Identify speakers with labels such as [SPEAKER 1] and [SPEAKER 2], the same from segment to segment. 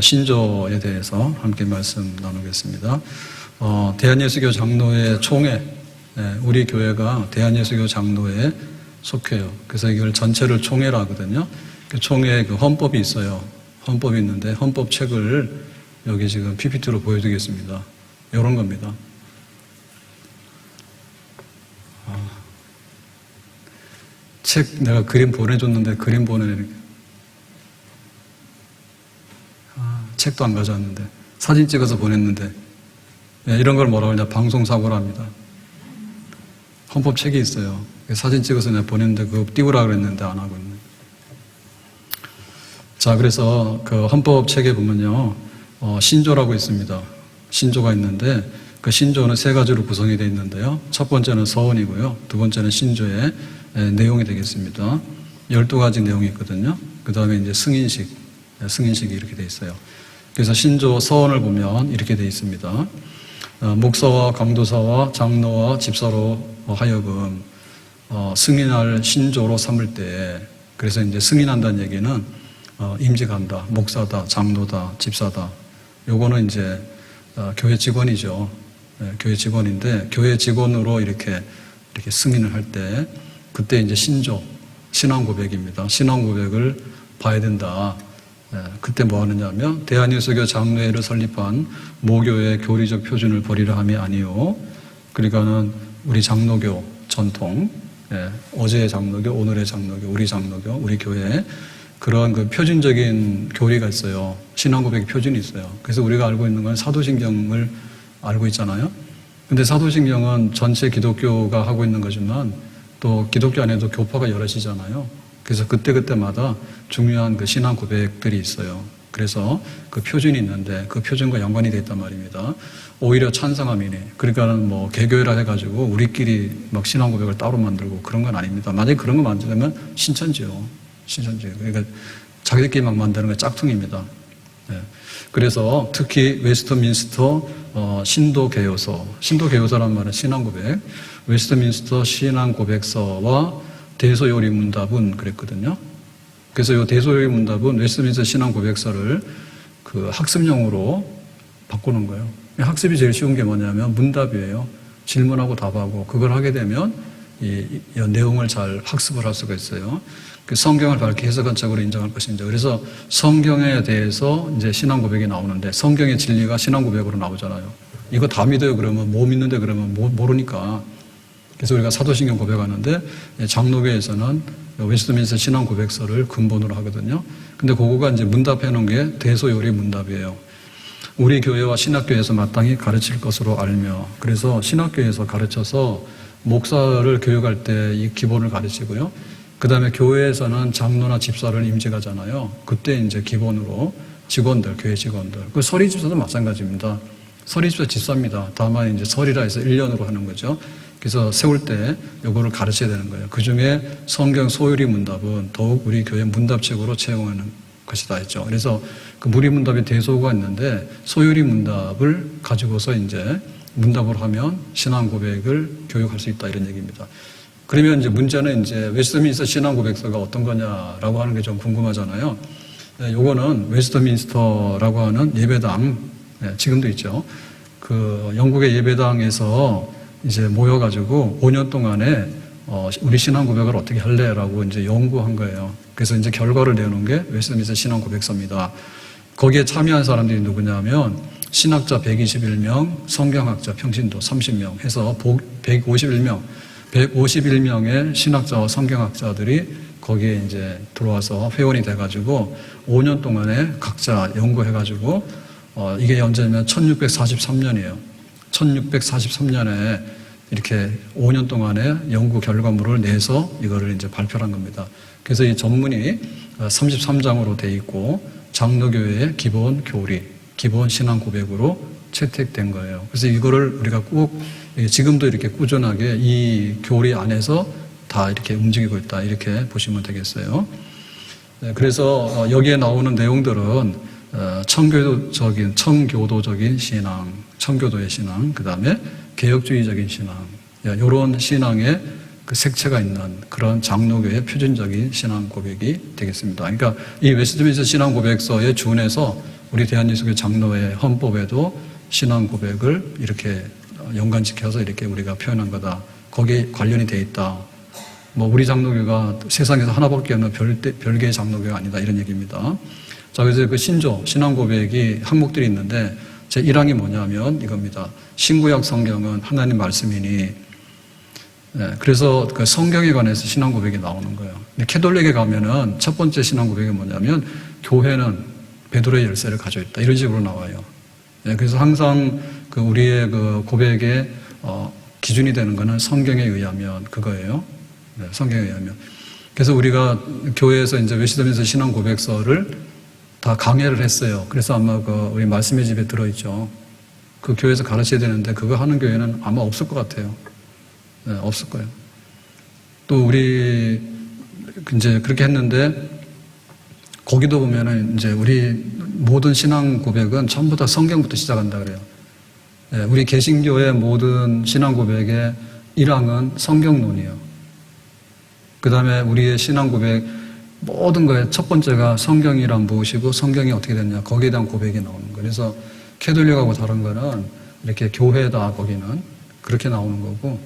[SPEAKER 1] 신조에 대해서 함께 말씀 나누겠습니다. 대한예수교 장로회 총회, 우리 교회가 대한예수교 장로회에 속해요. 그래서 이걸 전체를 총회라 하거든요. 그 총회에 그 헌법이 있어요. 헌법이 있는데 헌법 책을 여기 지금 PPT로 보여드리겠습니다. 이런 겁니다. 책 내가 그림 보내줬는데 그림 보내는 책도 안 가져왔는데 사진 찍어서 보냈는데 이런 걸 뭐라고 하냐 방송사고라 합니다. 헌법 책이 있어요. 사진 찍어서 내가 보냈는데 그거 띄우라 그랬는데 안 하고 있네. 자, 그래서 그 헌법 책에 보면요 신조라고 있습니다. 신조가 있는데 그 신조는 세 가지로 구성이 되어 있는데요. 첫 번째는 서원이고요. 두 번째는 신조의 내용이 되겠습니다. 12가지 내용이 있거든요. 그 다음에 이제 승인식이 이렇게 되어 있어요. 그래서 신조 서원을 보면 이렇게 되어 있습니다. 목사와 강도사와 장로와 집사로 하여금 승인할 신조로 삼을 때, 그래서 이제 승인한다는 얘기는 임직한다, 목사다, 장로다, 집사다. 요거는 이제 교회 직원이죠. 교회 직원인데 교회 직원으로 이렇게 승인을 할 때 그때 이제 신조, 신앙 고백입니다. 신앙 고백을 봐야 된다. 그때 뭐 하느냐 하면 대한예수교 장로회를 설립한 모교의 교리적 표준을 버리려 함이 아니요. 그러니까는 우리 장로교 전통, 어제의 장로교, 오늘의 장로교, 우리 장로교, 우리 교회 그런 그 표준적인 교리가 있어요. 신앙 고백의 표준이 있어요. 그래서 우리가 알고 있는 건 사도신경을 알고 있잖아요. 근데 사도신경은 전체 기독교가 하고 있는 거지만 또 기독교 안에도 교파가 여럿이잖아요. 그래서 그때그때마다 중요한 그 신앙 고백들이 있어요. 그래서 그 표준이 있는데 그 표준과 연관이 돼 있단 말입니다. 오히려 찬성함이니, 그러니까는 뭐 개교회라 해가지고 우리끼리 막 신앙 고백을 따로 만들고 그런 건 아닙니다. 만약에 그런 거 만들면 신천지요. 그러니까 자기들끼리 막 만드는 게 짝퉁입니다. 그래서 특히 웨스트민스터 신도개요서란 말은 신앙 고백, 웨스트민스터 신앙 고백서와 대소요리 문답은 그랬거든요. 그래서 이 대소요리 문답은 웨스트민스터 신앙 고백서를 그 학습용으로 바꾸는 거예요. 학습이 제일 쉬운 게 뭐냐면 문답이에요. 질문하고 답하고 그걸 하게 되면 이 내용을 잘 학습을 할 수가 있어요. 그 성경을 밝게 해석한 책으로 인정할 것입니다. 그래서 성경에 대해서 이제 신앙 고백이 나오는데 성경의 진리가 신앙 고백으로 나오잖아요. 이거 다 믿어요. 그러면 뭐 믿는데 그러면 모르니까. 그래서 우리가 사도신경 고백하는데 장로교에서는 웨스트민스터 신앙 고백서를 근본으로 하거든요. 근데 그거가 이제 문답해 놓은 게 대소요리 문답이에요. 우리 교회와 신학교에서 마땅히 가르칠 것으로 알며, 그래서 신학교에서 가르쳐서 목사를 교육할 때 이 기본을 가르치고요. 그 다음에 교회에서는 장로나 집사를 임직하잖아요. 그때 이제 기본으로 직원들, 교회 직원들. 그 서리 집사도 마찬가지입니다. 서리 집사 집사입니다. 다만 이제 설이라 해서 1년으로 하는 거죠. 그래서 세울 때 요거를 가르쳐야 되는 거예요. 그 중에 성경 소요리 문답은 더욱 우리 교회 문답책으로 채용하는 것이다 했죠. 그래서 그 무리 문답의 대소가 있는데 소요리 문답을 가지고서 이제 문답을 하면 신앙 고백을 교육할 수 있다 이런 얘기입니다. 그러면 이제 문제는 이제 웨스트민스터 신앙 고백서가 어떤 거냐라고 하는 게 좀 궁금하잖아요. 요거는 웨스트민스터라고 하는 예배당, 지금도 있죠. 그 영국의 예배당에서 이제 모여가지고 5년 동안에 우리 신앙 고백을 어떻게 할래라고 이제 연구한 거예요. 그래서 이제 결과를 내놓은 게 웨스트민스터 신앙 고백서입니다. 거기에 참여한 사람들이 누구냐면 신학자 121명, 성경학자 평신도 30명 해서 151명의 신학자와 성경학자들이 거기에 이제 들어와서 회원이 돼가지고 5년 동안에 각자 연구해가지고 이게 언제냐면 1643년이에요. 1643년에 이렇게 5년 동안의 연구 결과물을 내서 이거를 이제 발표한 겁니다. 그래서 이 전문이 33장으로 돼 있고 장로교회의 기본 교리, 기본 신앙 고백으로 채택된 거예요. 그래서 이거를 우리가 꼭 지금도 이렇게 꾸준하게 이 교리 안에서 다 이렇게 움직이고 있다 이렇게 보시면 되겠어요. 그래서 여기에 나오는 내용들은 청교도적인 신앙, 청교도의 신앙, 그 다음에 개혁주의적인 신앙, 이런 신앙의 그 색채가 있는 그런 장로교의 표준적인 신앙 고백이 되겠습니다. 그러니까 이 웨스트민스터 신앙 고백서에 준해서 우리 대한예수교 장로회 헌법에도 신앙 고백을 이렇게 연관시켜서 이렇게 우리가 표현한 거다. 거기에 관련이 돼 있다. 뭐 우리 장로교가 세상에서 하나밖에 없는 별개의 장로교가 아니다. 이런 얘기입니다. 자, 그래서 그 신조, 신앙 고백이 항목들이 있는데 제 1항이 뭐냐면 이겁니다. 신구약 성경은 하나님 말씀이니, 그래서 그 성경에 관해서 신앙 고백이 나오는 거예요. 근데 캐톨릭에 가면은 첫 번째 신앙 고백이 뭐냐면 교회는 베드로의 열쇠를 가지고 있다. 이런 식으로 나와요. 그래서 항상 그 우리의 그 고백의 기준이 되는 거는 성경에 의하면 그거예요. 성경에 의하면. 그래서 우리가 교회에서 이제 웨스트민스터 신앙 고백서를 다 강해를 했어요. 그래서 아마 그 우리 말씀의 집에 들어있죠. 그 교회에서 가르쳐야 되는데 그거 하는 교회는 아마 없을 것 같아요. 없을 거예요. 또 우리 이제 그렇게 했는데 거기도 보면은 이제 우리 모든 신앙 고백은 전부 다 성경부터 시작한다 그래요. 우리 개신교의 모든 신앙 고백의 1항은 성경론이에요. 그 다음에 우리의 신앙 고백 모든 거에 첫 번째가 성경이란 무엇이고 성경이 어떻게 됐냐 거기에 대한 고백이 나오는 거예요. 그래서 캐톨릭하고 다른 거는 이렇게 교회다 거기는 그렇게 나오는 거고,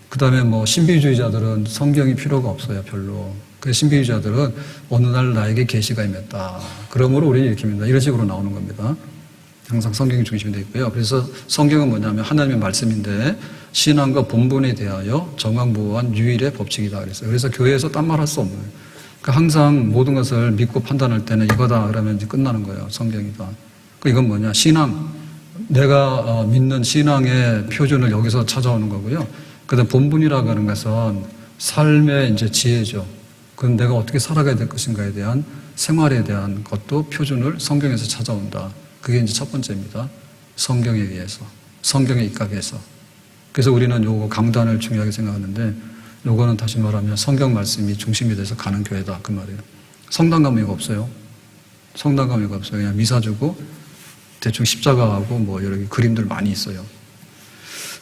[SPEAKER 1] 그 다음에 뭐 신비주의자들은 성경이 필요가 없어요. 별로. 그 신비주의자들은 어느 날 나에게 계시가 임했다. 그러므로 우리는 이렇게 입니다. 이런 식으로 나오는 겁니다. 항상 성경이 중심이 되어 있고요. 그래서 성경은 뭐냐면 하나님의 말씀인데 신앙과 본분에 대하여 정확무한 유일의 법칙이다 그랬어요. 그래서 교회에서 딴 말 할 수 없는 거예요. 그러니까 항상 모든 것을 믿고 판단할 때는 이거다 그러면 이제 끝나는 거예요. 성경이다. 이건 뭐냐? 신앙. 내가 믿는 신앙의 표준을 여기서 찾아오는 거고요. 그다음 본분이라고 하는 것은 삶의 이제 지혜죠. 그건 내가 어떻게 살아가야 될 것인가에 대한 생활에 대한 것도 표준을 성경에서 찾아온다. 그게 이제 첫 번째입니다. 성경에 의해서, 성경에 입각해서. 그래서 우리는 요거 강단을 중요하게 생각하는데, 요거는 다시 말하면 성경 말씀이 중심이 돼서 가는 교회다 그 말이에요. 성당 가면 이거 없어요. 성당 가면 이거 없어요. 그냥 미사 주고 대충 십자가하고 뭐 여러 개 그림들 많이 있어요.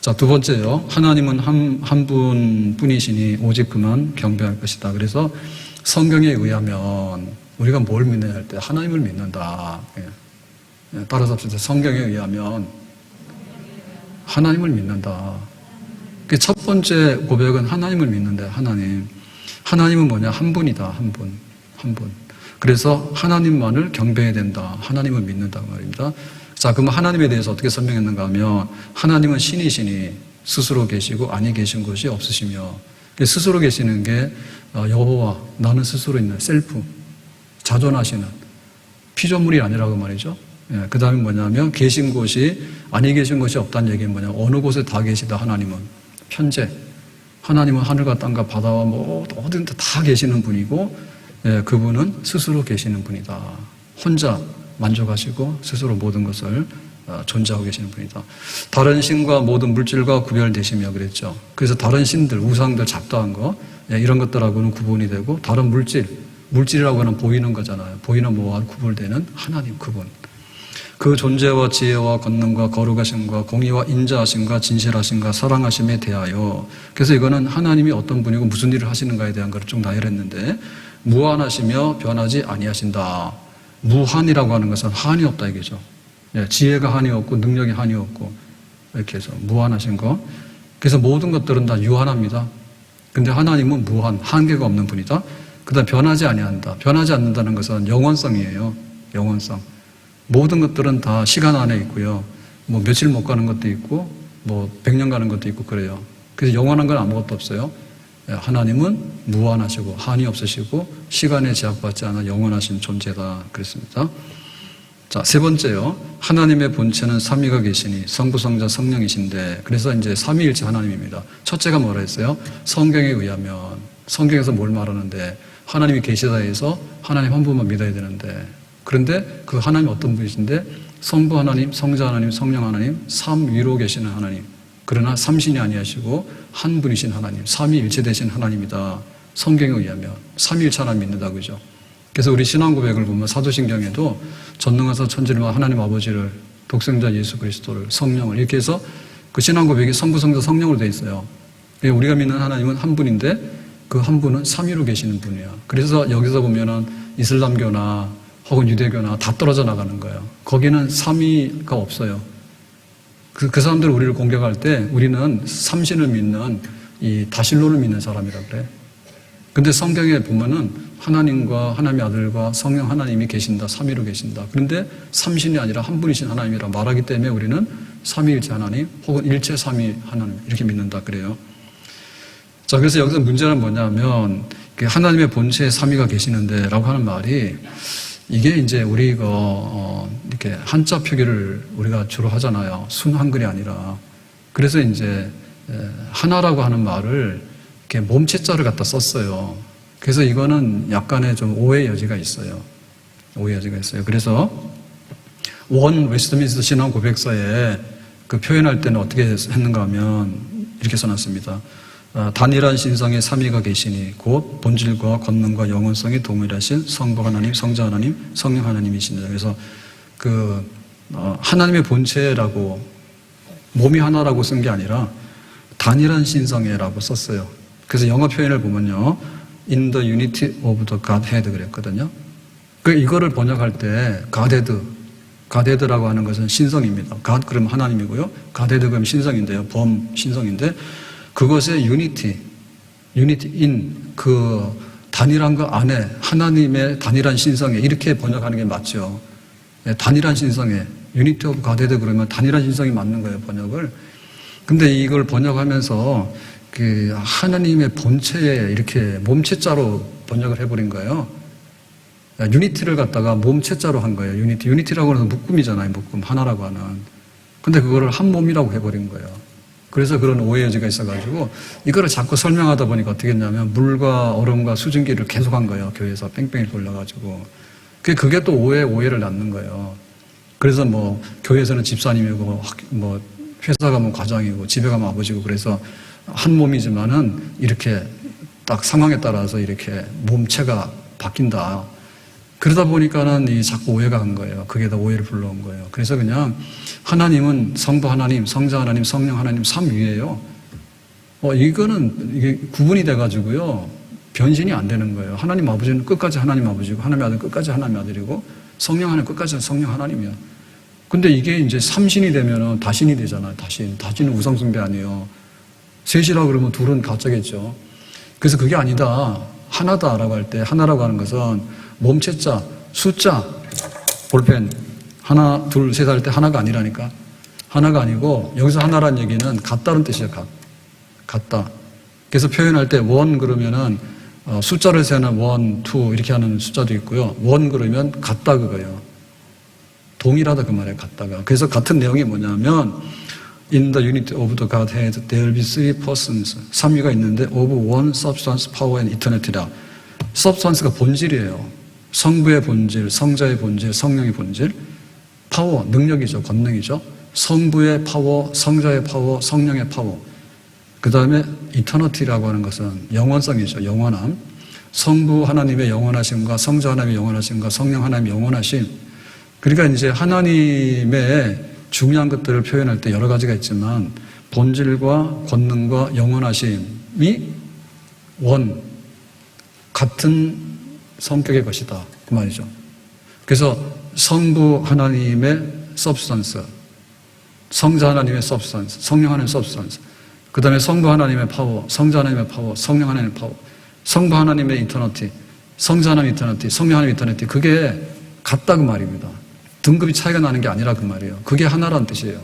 [SPEAKER 1] 자, 두 번째요. 하나님은 한 분뿐이시니 오직 그만 경배할 것이다. 그래서 성경에 의하면 우리가 뭘 믿느냐 할 때 하나님을 믿는다. 따라서 합시다. 성경에 의하면 하나님을 믿는다. 첫 번째 고백은 하나님을 믿는다. 하나님은 뭐냐? 한 분이다. 한 분. 그래서 하나님만을 경배해야 된다. 하나님을 믿는다 그 말입니다. 자, 그럼 하나님에 대해서 어떻게 설명했는가 하면 하나님은 신이시니 스스로 계시고 아니 계신 것이 없으시며, 스스로 계시는 게 여호와, 나는 스스로 있는 셀프, 자존하시는 피조물이 아니라고 말이죠. 그 다음에 뭐냐면 계신 곳이 아니 계신 것이 없다는 얘기는 뭐냐? 어느 곳에 다 계시다. 하나님은 현재 하나님은 하늘과 땅과 바다와 뭐 어딘 다 계시는 분이고, 그분은 스스로 계시는 분이다. 혼자 만족하시고 스스로 모든 것을 존재하고 계시는 분이다. 다른 신과 모든 물질과 구별되시며 그랬죠. 그래서 다른 신들, 우상들, 잡다한 거 이런 것들하고는 구분이 되고, 다른 물질이라고 하는 보이는 거잖아요. 보이는 뭐와 구분되는 하나님 그분. 그 존재와 지혜와 권능과 거룩하심과 공의와 인자하심과 진실하심과 사랑하심에 대하여, 그래서 이거는 하나님이 어떤 분이고 무슨 일을 하시는가에 대한 걸 좀 나열했는데, 무한하시며 변하지 아니하신다. 무한이라고 하는 것은 한이 없다 이거죠. 지혜가 한이 없고 능력이 한이 없고 이렇게 해서 무한하신 거. 그래서 모든 것들은 다 유한합니다. 근데 하나님은 무한, 한계가 없는 분이다. 그다음 변하지 아니한다. 변하지 않는다는 것은 영원성이에요. 영원성. 모든 것들은 다 시간 안에 있고요. 뭐 며칠 못 가는 것도 있고, 뭐 100년 가는 것도 있고 그래요. 그래서 영원한 건 아무것도 없어요. 하나님은 무한하시고 한이 없으시고 시간에 제약받지 않아 영원하신 존재다 그랬습니다. 자, 세 번째요. 하나님의 본체는 삼위가 계시니 성부, 성자, 성령이신데, 그래서 이제 삼위일체 하나님입니다. 첫째가 뭐라 했어요? 성경에 의하면, 성경에서 뭘 말하는데 하나님이 계시다 해서 하나님 한 분만 믿어야 되는데, 그런데 그 하나님 어떤 분이신데 성부 하나님, 성자 하나님, 성령 하나님, 삼위로 계시는 하나님. 그러나 삼신이 아니하시고 한 분이신 하나님, 삼위일체 되신 하나님이다. 성경에 의하면 삼위일체 하나님 믿는다 그죠? 그래서 우리 신앙 고백을 보면 사도신경에도 전능하사 천지를 하나님 아버지를, 독생자 예수 그리스도를, 성령을 이렇게 해서 그 신앙 고백이 성부, 성자, 성령으로 되어 있어요. 우리가 믿는 하나님은 한 분인데 그 한 분은 삼위로 계시는 분이야. 그래서 여기서 보면은 이슬람교나 혹은 유대교나 다 떨어져 나가는 거예요. 거기는 삼위가 없어요. 그 사람들 우리를 공격할 때 우리는 삼신을 믿는 이 다신론을 믿는 사람이라 그래. 근데 성경에 보면은 하나님과 하나님의 아들과 성령 하나님이 계신다. 삼위로 계신다. 그런데 삼신이 아니라 한 분이신 하나님이라 말하기 때문에 우리는 삼위일체 하나님 혹은 일체 삼위 하나님 이렇게 믿는다 그래요. 자, 그래서 여기서 문제는 뭐냐면 하나님의 본체에 삼위가 계시는데 라고 하는 말이 이게 이제 우리가 이렇게 한자 표기를 우리가 주로 하잖아요. 순 한글이 아니라. 그래서 이제 하나라고 하는 말을 이렇게 몸체자를 갖다 썼어요. 그래서 이거는 약간의 좀 오해 여지가 있어요. 오해 여지가 있어요. 그래서 원 웨스트민스터 신앙 고백서에 그 표현할 때는 어떻게 했는가 하면 이렇게 써놨습니다. 단일한 신성의 삼위가 계시니 곧 본질과 권능과 영원성이 동일하신 성부 하나님, 성자 하나님, 성령 하나님이십니다. 그래서 하나님의 본체라고 몸이 하나라고 쓴 게 아니라 단일한 신성애라고 썼어요. 그래서 영어 표현을 보면요, in the unity of the Godhead 그랬거든요. 이거를 번역할 때 Godhead라고 하는 것은 신성입니다. God 그러면 하나님이고요, Godhead 그러면 신성인데요, 범신성인데. 그것의 unity in 그 단일한 것 안에 하나님의 단일한 신성에 이렇게 번역하는 게 맞죠. 단일한 신성에 unity of Godhead 그러면 단일한 신성이 맞는 거예요, 번역을. 근데 이걸 번역하면서 그 하나님의 본체에 이렇게 몸체자로 번역을 해버린 거예요. 유니티를 갖다가 몸체자로 한 거예요. 유니티라고 하는 묶음이잖아요, 묶음 하나라고 하는. 근데 그거를 한 몸이라고 해버린 거예요. 그래서 그런 오해 여지가 있어가지고 이거를 자꾸 설명하다 보니까 어떻게 했냐면 물과 얼음과 수증기를 계속 한 거예요. 교회에서 뺑뺑이 돌려가지고. 그게 또 오해를 낳는 거예요. 그래서 뭐 교회에서는 집사님이고 뭐 회사 가면 과장이고 집에 가면 아버지고 그래서 한 몸이지만은 이렇게 딱 상황에 따라서 이렇게 몸체가 바뀐다. 그러다 보니까는 이 자꾸 오해가 간 거예요. 그게 다 오해를 불러온 거예요. 그래서 그냥 하나님은 성부 하나님, 성자 하나님, 성령 하나님 삼위예요. 이거는 이게 구분이 돼가지고요, 변신이 안 되는 거예요. 하나님 아버지는 끝까지 하나님 아버지고, 하나님의 아들은 끝까지 하나님의 아들이고, 성령 하나님 끝까지 성령 하나님이야. 근데 이게 이제 삼신이 되면은 다신이 되잖아요. 다신은 우상숭배 아니에요. 셋이라 그러면 둘은 가짜겠죠. 그래서 그게 아니다. 하나다라고 할 때 하나라고 하는 것은 몸체자, 숫자, 볼펜 하나, 둘, 셋 할 때 하나가 아니라니까. 하나가 아니고 여기서 하나라는 얘기는 같다는 뜻이에요. 같다. 그래서 표현할 때 원 그러면은 숫자를 세는 원, 투 이렇게 하는 숫자도 있고요. 원 그러면 같다 그거예요. 동일하다 그 말이에요. 같다가. 그래서 같은 내용이 뭐냐면 In the unity of the Godhead there will be three persons. 삼위가 있는데 of one substance, power and eternity라. substance가 본질이에요. 성부의 본질, 성자의 본질, 성령의 본질. 파워, 능력이죠. 권능이죠. 성부의 파워, 성자의 파워, 성령의 파워. 그 다음에 eternity라고 하는 것은 영원성이죠. 영원함. 성부 하나님의 영원하심과 성자 하나님의 영원하심과 성령 하나님의 영원하심. 그러니까 이제 하나님의 중요한 것들을 표현할 때 여러 가지가 있지만 본질과 권능과 영원하심이 같은 성격의 것이다. 그 말이죠. 그래서 성부 하나님의 substance, 성자 하나님의 substance, 성령 하나님의 substance, 그 다음에 성부 하나님의 파워, 성자 하나님의 파워, 성령 하나님의 파워, 성부 하나님의 eternity, 성자 하나님의 eternity, 성령 하나님의 eternity, 그게 같다 그 말입니다. 등급이 차이가 나는 게 아니라 그 말이에요. 그게 하나라는 뜻이에요.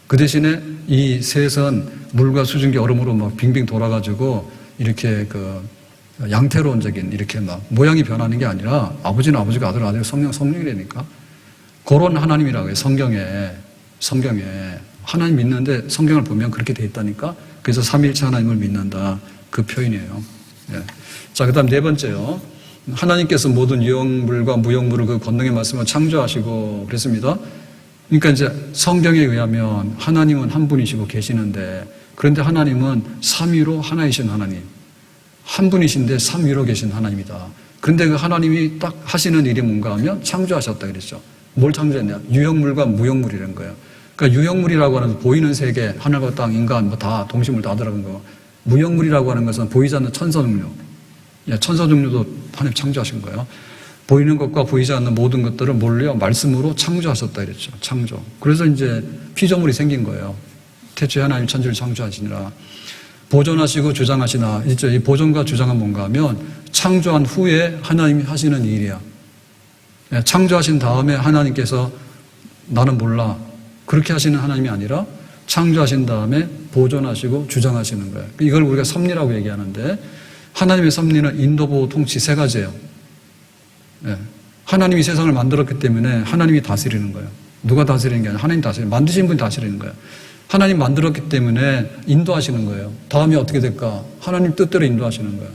[SPEAKER 1] 그 대신에 이 셋은 물과 수증기 얼음으로 막 빙빙 돌아가지고 이렇게 그 양태론적인 이렇게 막 모양이 변하는 게 아니라 아버지는 아버지고 아들은 아들이고 성령이라니까. 그런 하나님이라고 해요. 성경에 하나님 믿는데 성경을 보면 그렇게 돼 있다니까. 그래서 삼위일체 하나님을 믿는다. 그 표현이에요. 예. 자, 그 다음 네 번째요. 하나님께서 모든 유형물과 무형물을 그 권능의 말씀을 창조하시고 그랬습니다. 그러니까 이제 성경에 의하면 하나님은 한 분이시고 계시는데, 그런데 하나님은 삼위로 하나이신 하나님, 한 분이신데 삼위로 계신 하나님이다. 그런데 그 하나님이 딱 하시는 일이 뭔가 하면 창조하셨다 그랬죠. 뭘 창조했냐? 유형물과 무형물이라는 거예요. 그러니까 유형물이라고 하는 보이는 세계, 하늘과 땅, 인간 뭐 다 동식물 다 들어간 거. 무형물이라고 하는 것은 보이지 않는 천사종류. 천사종류도 하나님 창조하신 거예요. 보이는 것과 보이지 않는 모든 것들을 몰래 말씀으로 창조하셨다 이랬죠. 창조. 그래서 이제 피조물이 생긴 거예요. 태초에 하나님 천지를 창조하시니라. 보존하시고 주장하시나. 이 보존과 주장은 뭔가 하면 창조한 후에 하나님이 하시는 일이야. 창조하신 다음에 하나님께서 나는 몰라. 그렇게 하시는 하나님이 아니라 창조하신 다음에 보존하시고 주장하시는 거예요. 이걸 우리가 섭리라고 얘기하는데 하나님의 섭리는 인도, 보호, 통치 세 가지예요. 하나님이 세상을 만들었기 때문에 하나님이 다스리는 거예요. 누가 다스리는 게 아니라 하나님 다스리는, 만드신 분이 다스리는 거예요. 하나님 만들었기 때문에 인도하시는 거예요. 다음에 어떻게 될까? 하나님 뜻대로 인도하시는 거예요.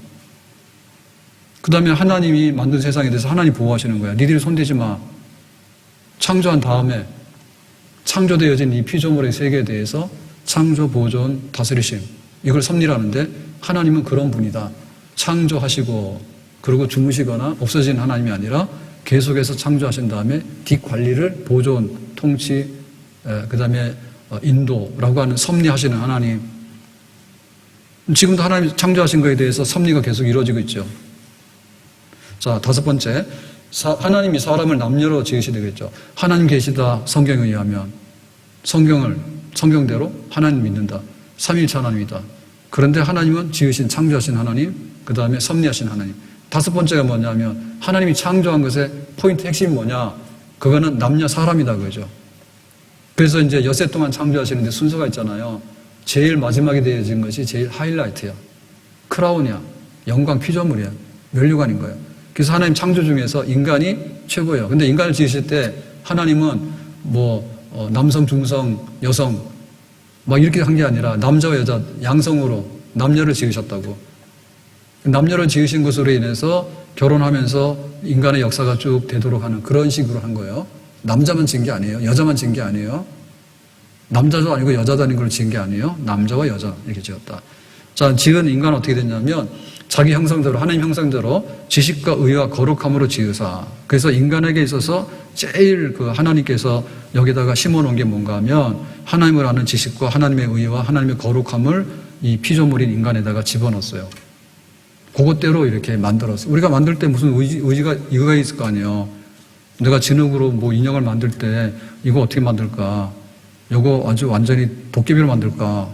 [SPEAKER 1] 그 다음에 하나님이 만든 세상에 대해서 하나님 보호하시는 거예요. 니들이 손대지 마. 창조한 다음에 창조되어진 이 피조물의 세계에 대해서 창조, 보존, 다스리심. 이걸 섭리라는데 하나님은 그런 분이다. 창조하시고 그리고 주무시거나 없어진 하나님이 아니라 계속해서 창조하신 다음에 뒷관리를 보존, 통치, 그 다음에 인도라고 하는 섭리하시는 하나님. 지금도 하나님 창조하신 것에 대해서 섭리가 계속 이루어지고 있죠. 자, 다섯 번째. 하나님이 사람을 남녀로 지으시되 그랬죠. 하나님 계시다 성경에 의하면 성경대로 하나님 믿는다. 삼위일체 하나님이다. 그런데 하나님은 지으신 창조하신 하나님, 그 다음에 섭리하신 하나님. 다섯 번째가 뭐냐면 하나님이 창조한 것의 포인트 핵심이 뭐냐? 그거는 남녀 사람이다 그거죠. 그래서 이제 엿새 동안 창조하시는데 순서가 있잖아요. 제일 마지막에 되어진 것이 제일 하이라이트야. 크라운이야. 영광 피조물이야. 면류관인 거예요. 그래서 하나님 창조 중에서 인간이 최고예요. 근데 인간을 지으실 때 하나님은 남성, 중성, 여성 막 이렇게 한 게 아니라 남자와 여자 양성으로 남녀를 지으셨다고. 남녀를 지으신 것으로 인해서 결혼하면서 인간의 역사가 쭉 되도록 하는 그런 식으로 한 거예요. 남자만 지은 게 아니에요. 여자만 지은 게 아니에요. 남자도 아니고 여자도 아닌 걸 지은 게 아니에요. 남자와 여자 이렇게 지었다. 자, 지은 인간은 어떻게 됐냐면 자기 형상대로, 하나님 형상대로 지식과 의와 거룩함으로 지으사. 그래서 인간에게 있어서 제일 하나님께서 여기다가 심어놓은 게 뭔가 하면 하나님을 아는 지식과 하나님의 의와 하나님의 거룩함을 이 피조물인 인간에다가 집어넣었어요. 그것대로 이렇게 만들었어요. 우리가 만들 때 무슨 의지가 있을 거 아니에요. 내가 진흙으로 인형을 만들 때 이거 어떻게 만들까? 이거 아주 완전히 도깨비로 만들까?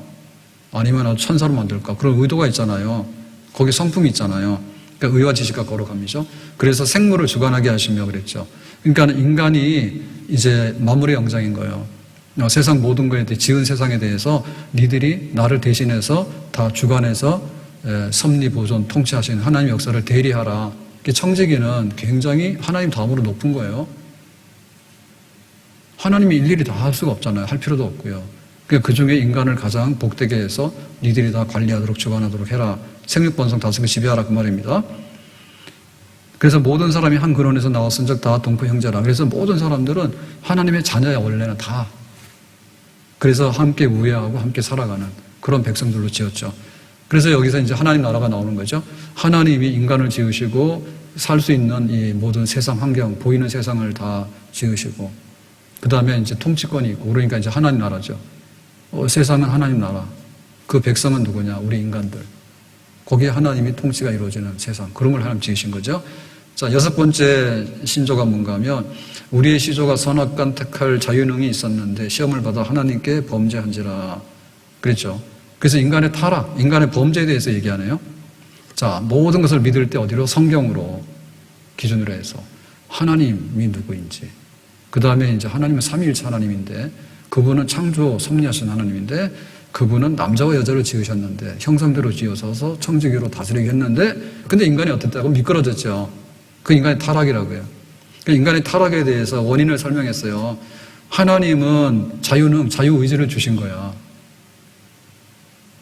[SPEAKER 1] 아니면 아주 천사로 만들까? 그런 의도가 있잖아요. 거기 성품이 있잖아요. 그러니까 의와 지식과 거룩함이죠. 그래서 생물을 주관하게 하시며 그랬죠. 그러니까 인간이 이제 만물의 영장인 거예요. 세상 모든 것에 대해, 지은 세상에 대해서 니들이 나를 대신해서 다 주관해서 섭리, 보존, 통치하시는 하나님의 역사를 대리하라. 청지기는 굉장히 하나님 다음으로 높은 거예요. 하나님이 일일이 다 할 수가 없잖아요. 할 필요도 없고요. 그 중에 인간을 가장 복되게 해서 니들이 다 관리하도록 주관하도록 해라. 생육번성 다스리고 지배하라 그 말입니다. 그래서 모든 사람이 한 근원에서 나왔은즉 다 동포 형제라. 그래서 모든 사람들은 하나님의 자녀야 원래는 다. 그래서 함께 우애하고 함께 살아가는 그런 백성들로 지었죠. 그래서 여기서 이제 하나님 나라가 나오는 거죠. 하나님이 인간을 지으시고 살 수 있는 이 모든 세상 환경, 보이는 세상을 다 지으시고 그 다음에 이제 통치권이 있고 그러니까 이제 하나님 나라죠. 세상은 하나님 나라. 그 백성은 누구냐? 우리 인간들. 거기에 하나님이 통치가 이루어지는 세상. 그런 걸 하나님 지으신 거죠. 자, 여섯 번째 신조가 뭔가 하면 우리의 시조가 선악간 택할 자유능이 있었는데 시험을 받아 하나님께 범죄한지라. 그랬죠. 그래서 인간의 타락, 인간의 범죄에 대해서 얘기하네요. 자, 모든 것을 믿을 때 어디로? 성경으로 기준으로 해서 하나님이 누구인지. 그 다음에 이제 하나님은 삼위일체 하나님인데 그분은 창조 섭리하신 하나님인데 그분은 남자와 여자를 지으셨는데 형상대로 지어서 청지기로 다스리게 했는데 근데 인간이 어땠다고? 미끄러졌죠. 그 인간의 타락이라고요. 그 인간의 타락에 대해서 원인을 설명했어요. 하나님은 자유능, 자유의지를 주신 거야.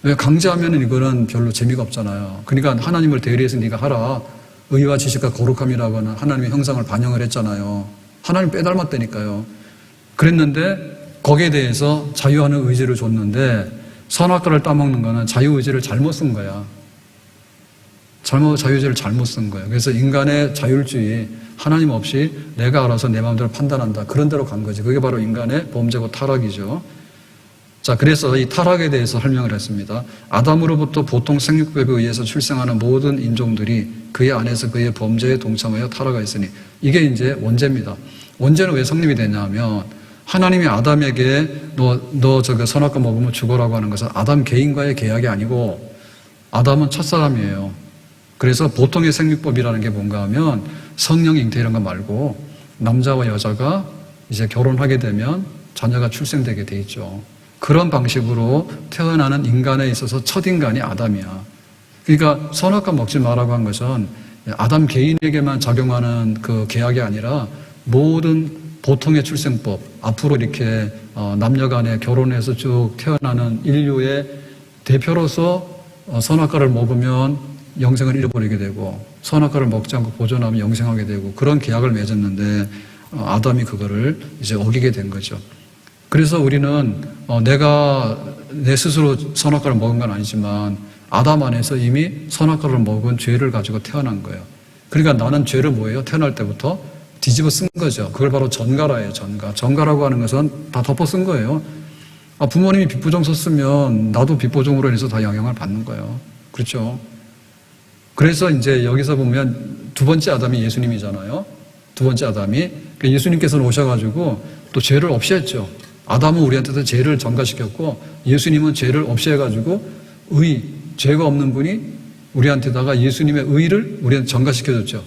[SPEAKER 1] 왜 강제하면 이거는 별로 재미가 없잖아요. 그러니까 하나님을 대리해서 네가 하라. 의와 지식과 거룩함이라고 하는 하나님의 형상을 반영을 했잖아요. 하나님 빼닮았다니까요. 그랬는데 거기에 대해서 자유하는 의지를 줬는데 선악과를 따먹는 거는 자유의지를 잘못 쓴 거야. 자유의지를 잘못 쓴 거예요. 그래서 인간의 자율주의, 하나님 없이 내가 알아서 내 마음대로 판단한다. 그런 대로 간 거지. 그게 바로 인간의 범죄고 타락이죠. 자, 그래서 이 타락에 대해서 설명을 했습니다. 아담으로부터 보통 생육법에 의해서 출생하는 모든 인종들이 그의 안에서 그의 범죄에 동참하여 타락하였으니, 이게 이제 원죄입니다. 원죄는 왜 성립이 되냐 하면, 하나님이 아담에게 너 저거 선악과 먹으면 죽어라고 하는 것은 아담 개인과의 계약이 아니고, 아담은 첫사람이에요. 그래서 보통의 생육법이라는 게 뭔가 하면 성령 잉태 이런 거 말고 남자와 여자가 이제 결혼하게 되면 자녀가 출생되게 돼 있죠. 그런 방식으로 태어나는 인간에 있어서 첫 인간이 아담이야. 그러니까 선악과 먹지 말라고 한 것은 아담 개인에게만 작용하는 그 계약이 아니라 모든 보통의 출생법, 앞으로 이렇게 남녀 간에 결혼해서 쭉 태어나는 인류의 대표로서 선악과를 먹으면 영생을 잃어버리게 되고, 선악과를 먹지 않고 보존하면 영생하게 되고, 그런 계약을 맺었는데 아담이 그거를 이제 어기게 된 거죠. 그래서 우리는 내가 내 스스로 선악과를 먹은 건 아니지만 아담 안에서 이미 선악과를 먹은 죄를 가지고 태어난 거예요. 그러니까 나는 죄를 뭐예요? 태어날 때부터 뒤집어 쓴 거죠. 그걸 바로 전가라예요. 전가라고 하는 것은 다 덮어 쓴 거예요. 부모님이 빚보증 썼으면 나도 빚보증으로 인해서 다 영향을 받는 거예요. 그렇죠? 그래서 이제 여기서 보면 두 번째 아담이 예수님이잖아요. 두 번째 아담이. 예수님께서는 오셔가지고 또 죄를 없애했죠. 아담은 우리한테도 죄를 전가시켰고, 예수님은 죄를 없애가지고 죄가 없는 분이 우리한테다가 예수님의 의를 우리한테 전가시켜줬죠.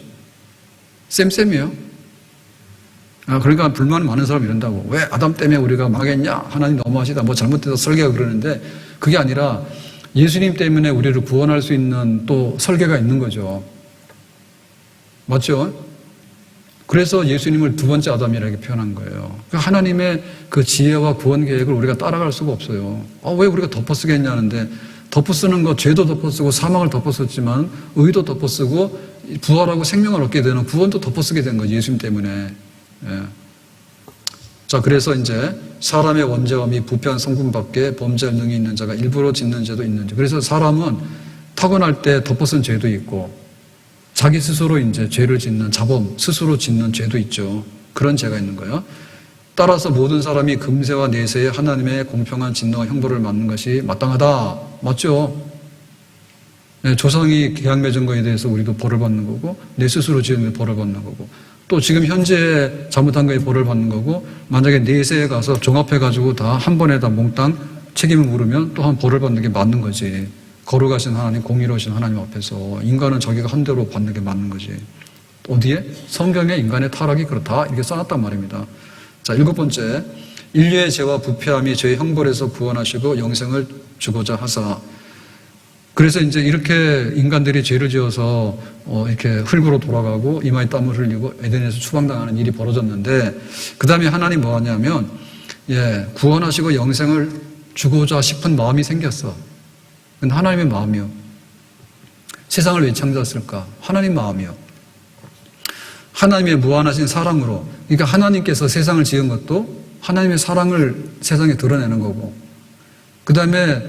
[SPEAKER 1] 쌤이에요. 그러니까 불만 많은 사람이 이런다고. 왜 아담 때문에 우리가 망했냐? 하나님 너무하시다. 뭐 잘못돼서 설계가 그러는데, 그게 아니라 예수님 때문에 우리를 구원할 수 있는 또 설계가 있는 거죠. 맞죠? 그래서 예수님을 두 번째 아담이라고 표현한 거예요. 하나님의 그 지혜와 구원 계획을 우리가 따라갈 수가 없어요. 왜 우리가 덮어쓰겠냐는데, 덮어쓰는 거, 죄도 덮어쓰고 사망을 덮어쓰지만 의도 덮어쓰고 부활하고 생명을 얻게 되는 구원도 덮어쓰게 된 거죠. 예수님 때문에. 예. 자, 그래서 이제 사람의 원죄와 및 부패한 성분밖에 범죄할 능이 있는 자가 일부러 짓는 죄도 있는지. 그래서 사람은 타고날 때 덮어쓴 죄도 있고, 자기 스스로 이제 죄를 짓는 자범, 스스로 짓는 죄도 있죠. 그런 죄가 있는 거예요. 따라서 모든 사람이 금세와 내세에 하나님의 공평한 진노와 형벌을 받는 것이 마땅하다. 맞죠? 네, 조상이 계약 맺은 거에 대해서 우리도 벌을 받는 거고, 내 스스로 지은 게 벌을 받는 거고, 또 지금 현재 잘못한 거에 벌을 받는 거고, 만약에 내세에 가서 종합해가지고 다 한 번에 다 몽땅 책임을 물으면 또한 벌을 받는 게 맞는 거지. 거룩하신 하나님, 공의로우신 하나님 앞에서 인간은 자기가 한 대로 받는 게 맞는 거지. 어디에? 성경에 인간의 타락이 그렇다 이렇게 써놨단 말입니다. 자, 7번째, 인류의 죄와 부패함이 죄의 형벌에서 구원하시고 영생을 주고자 하사. 그래서 이제 이렇게 인간들이 죄를 지어서 이렇게 흙으로 돌아가고 이마에 땀을 흘리고 에덴에서 추방당하는 일이 벌어졌는데, 그 다음에 하나님 뭐 하냐면, 구원하시고 영생을 주고자 싶은 마음이 생겼어. 근데 하나님의 마음이요. 세상을 왜 창조했을까? 하나님 마음이요. 하나님의 무한하신 사랑으로. 그러니까 하나님께서 세상을 지은 것도 하나님의 사랑을 세상에 드러내는 거고, 그 다음에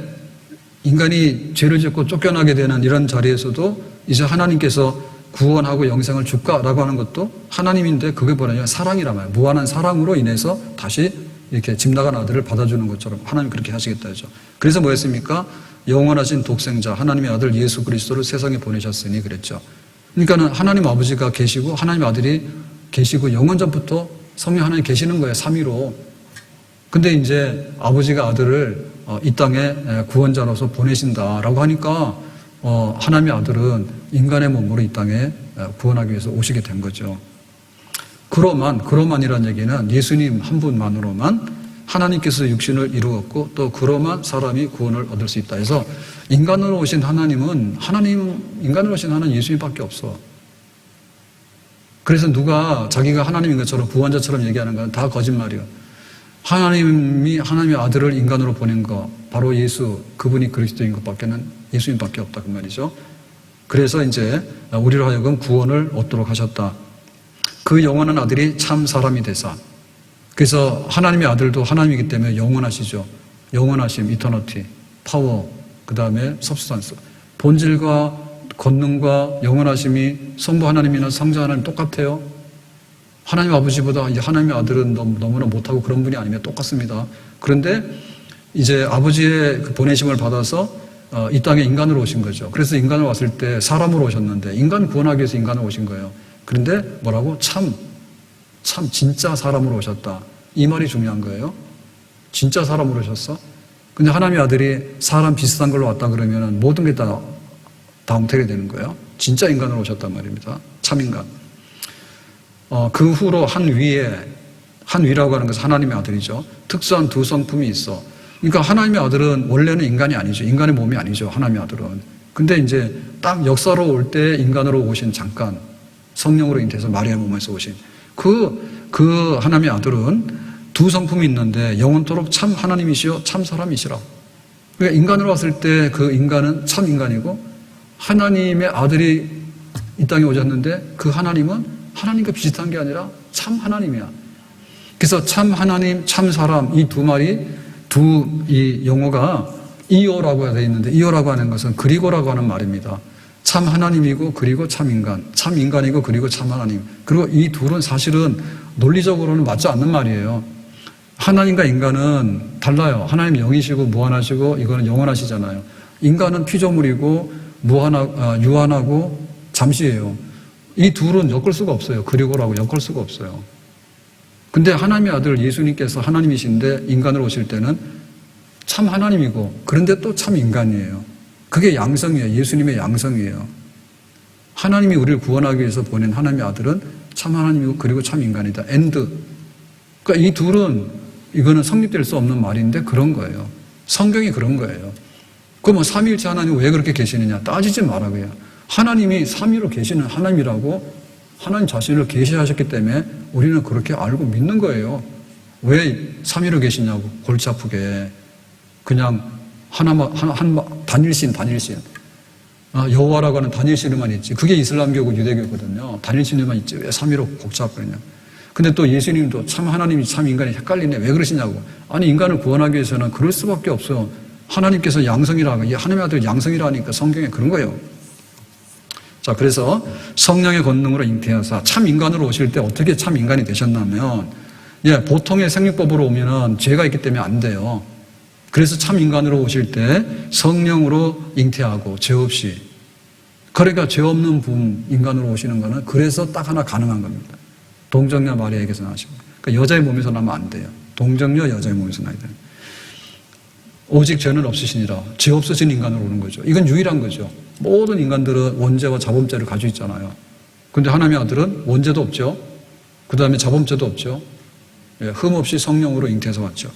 [SPEAKER 1] 인간이 죄를 짓고 쫓겨나게 되는 이런 자리에서도 이제 하나님께서 구원하고 영생을 줄까라고 하는 것도 하나님인데, 그게 뭐냐면 사랑이란 말이에요. 무한한 사랑으로 인해서 다시 이렇게 집 나간 아들을 받아주는 것처럼 하나님 그렇게 하시겠다 하죠. 그래서 뭐 했습니까? 영원하신 독생자 하나님의 아들 예수 그리스도를 세상에 보내셨으니 그랬죠. 그러니까는 하나님 아버지가 계시고 하나님 아들이 계시고 영원전부터 성령 하나님 계시는 거예요. 삼위로. 근데 이제 아버지가 아들을 이 땅에 구원자로서 보내신다라고 하니까 하나님의 아들은 인간의 몸으로 이 땅에 구원하기 위해서 오시게 된 거죠. 그로만이라는 얘기는 예수님 한 분만으로만 하나님께서 육신을 이루었고, 또 그로만 사람이 구원을 얻을 수 있다 해서 인간으로 오신 인간으로 오신 하나님 예수님밖에 없어. 그래서 누가 자기가 하나님인 것처럼 구원자처럼 얘기하는 건 다 거짓말이에요. 하나님이 하나님의 아들을 인간으로 보낸 거, 바로 예수, 그분이 그리스도인 것밖에는 예수님밖에 없다 그 말이죠. 그래서 이제 우리로 하여금 구원을 얻도록 하셨다. 그 영원한 아들이 참 사람이 되사. 그래서 하나님의 아들도 하나님이기 때문에 영원하시죠. 영원하심, 이터너티, 파워, 그 다음에 substance. 본질과 권능과 영원하심이 성부 하나님이나 성자 하나님 똑같아요. 하나님 아버지보다 이제 하나님의 아들은 너무나 못하고 그런 분이 아니면 똑같습니다. 그런데 이제 아버지의 그 보내심을 받아서 이 땅에 인간으로 오신 거죠. 그래서 인간으로 왔을 때 사람으로 오셨는데 인간 구원하기 위해서 인간으로 오신 거예요. 그런데 뭐라고? 참 진짜 사람으로 오셨다. 이 말이 중요한 거예요. 진짜 사람으로 오셨어? 근데 하나님의 아들이 사람 비슷한 걸로 왔다 그러면 모든 게 다 엉터리 되는 거예요. 진짜 인간으로 오셨단 말입니다. 참 인간. 그 후로 한 위라고 하는 것은 하나님의 아들이죠. 특수한 두 성품이 있어. 그러니까 하나님의 아들은 원래는 인간이 아니죠. 인간의 몸이 아니죠. 하나님의 아들은. 근데 이제 딱 역사로 올 때 인간으로 오신 잠깐 성령으로 잉태해서 마리아 몸에서 오신 그 하나님의 아들은 두 성품이 있는데 영원토록 참 하나님이시요 참 사람이시라. 그러니까 인간으로 왔을 때 그 인간은 참 인간이고 하나님의 아들이 이 땅에 오셨는데 그 하나님은 하나님과 비슷한 게 아니라 참 하나님이야. 그래서 참 하나님, 참 사람 이 두 말이 이 용어가 이오라고 되어 있는데 이오라고 하는 것은 그리고라고 하는 말입니다. 참 하나님이고 그리고 참 인간, 참 인간이고 그리고 참 하나님. 그리고 이 둘은 사실은 논리적으로는 맞지 않는 말이에요. 하나님과 인간은 달라요. 하나님 영이시고 무한하시고 이거는 영원하시잖아요. 인간은 피조물이고 유한하고 잠시예요. 이 둘은 엮을 수가 없어요. 그리고라고 엮을 수가 없어요. 근데 하나님의 아들 예수님께서 하나님이신데 인간으로 오실 때는 참 하나님이고 그런데 또 참 인간이에요. 그게 양성이에요. 예수님의 양성이에요. 하나님이 우리를 구원하기 위해서 보낸 하나님의 아들은 참 하나님이고 그리고 참 인간이다. 그러니까 이 둘은 이거는 성립될 수 없는 말인데 그런 거예요. 성경이 그런 거예요. 그럼 삼위일체 하나님 왜 그렇게 계시느냐 따지지 말라고요. 하나님이 삼위로 계시는 하나님이라고 하나님 자신을 계시하셨기 때문에 우리는 그렇게 알고 믿는 거예요. 왜 삼위로 계시냐고 골치 아프게 그냥 단일신 여호와라고 하는 단일신으로만 있지. 그게 이슬람교고 유대교거든요. 단일신으로만 있지 왜 삼위로 복잡하냐. 근데 또 예수님도 참 하나님이 참 인간이 헷갈리네. 왜 그러시냐고. 아니 인간을 구원하기 위해서는 그럴 수밖에 없어요. 하나님께서 양성이라고 하나님의 아들 양성이라니까 성경에 그런 거예요. 자, 그래서 성령의 권능으로 잉태하사 참 인간으로 오실 때 어떻게 참 인간이 되셨냐면 보통의 생육법으로 오면은 죄가 있기 때문에 안 돼요. 그래서 참 인간으로 오실 때 성령으로 잉태하고 죄 없이 그러니까 죄 없는 분 인간으로 오시는 거는 그래서 딱 하나 가능한 겁니다. 동정녀 마리아에게서 나시고 그러니까 여자의 몸에서 나면 안 돼요. 동정녀 여자의 몸에서 나야 돼요. 오직 죄는 없으시니라. 죄 없으신 인간으로 오는 거죠. 이건 유일한 거죠. 모든 인간들은 원죄와 자범죄를 가지고 있잖아요. 그런데 하나님의 아들은 원죄도 없죠. 그 다음에 자범죄도 없죠. 흠 없이 성령으로 잉태해서 왔죠.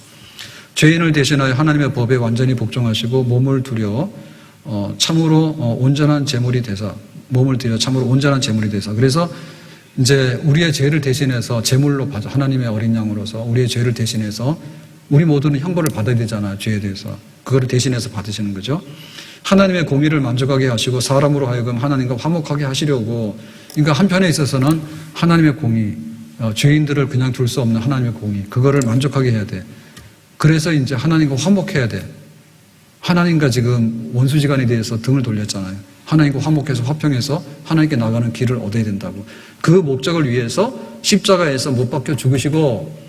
[SPEAKER 1] 죄인을 대신하여 하나님의 법에 완전히 복종하시고 몸을 들여 참으로 온전한 제물이 되사 몸을 들여 참으로 온전한 제물이 되사 그래서 이제 우리의 죄를 대신해서 제물로 받아 하나님의 어린 양으로서 우리의 죄를 대신해서 우리 모두는 형벌을 받아야 되잖아요. 죄에 대해서. 그거를 대신해서 받으시는 거죠. 하나님의 공의를 만족하게 하시고 사람으로 하여금 하나님과 화목하게 하시려고 그러니까 한편에 있어서는 하나님의 공의 죄인들을 그냥 둘 수 없는 하나님의 공의 그거를 만족하게 해야 돼. 그래서 이제 하나님과 화목해야 돼. 하나님과 지금 원수지간에 대해서 등을 돌렸잖아요. 하나님과 화목해서 화평해서 하나님께 나가는 길을 얻어야 된다고. 그 목적을 위해서 십자가에서 못 박혀 죽으시고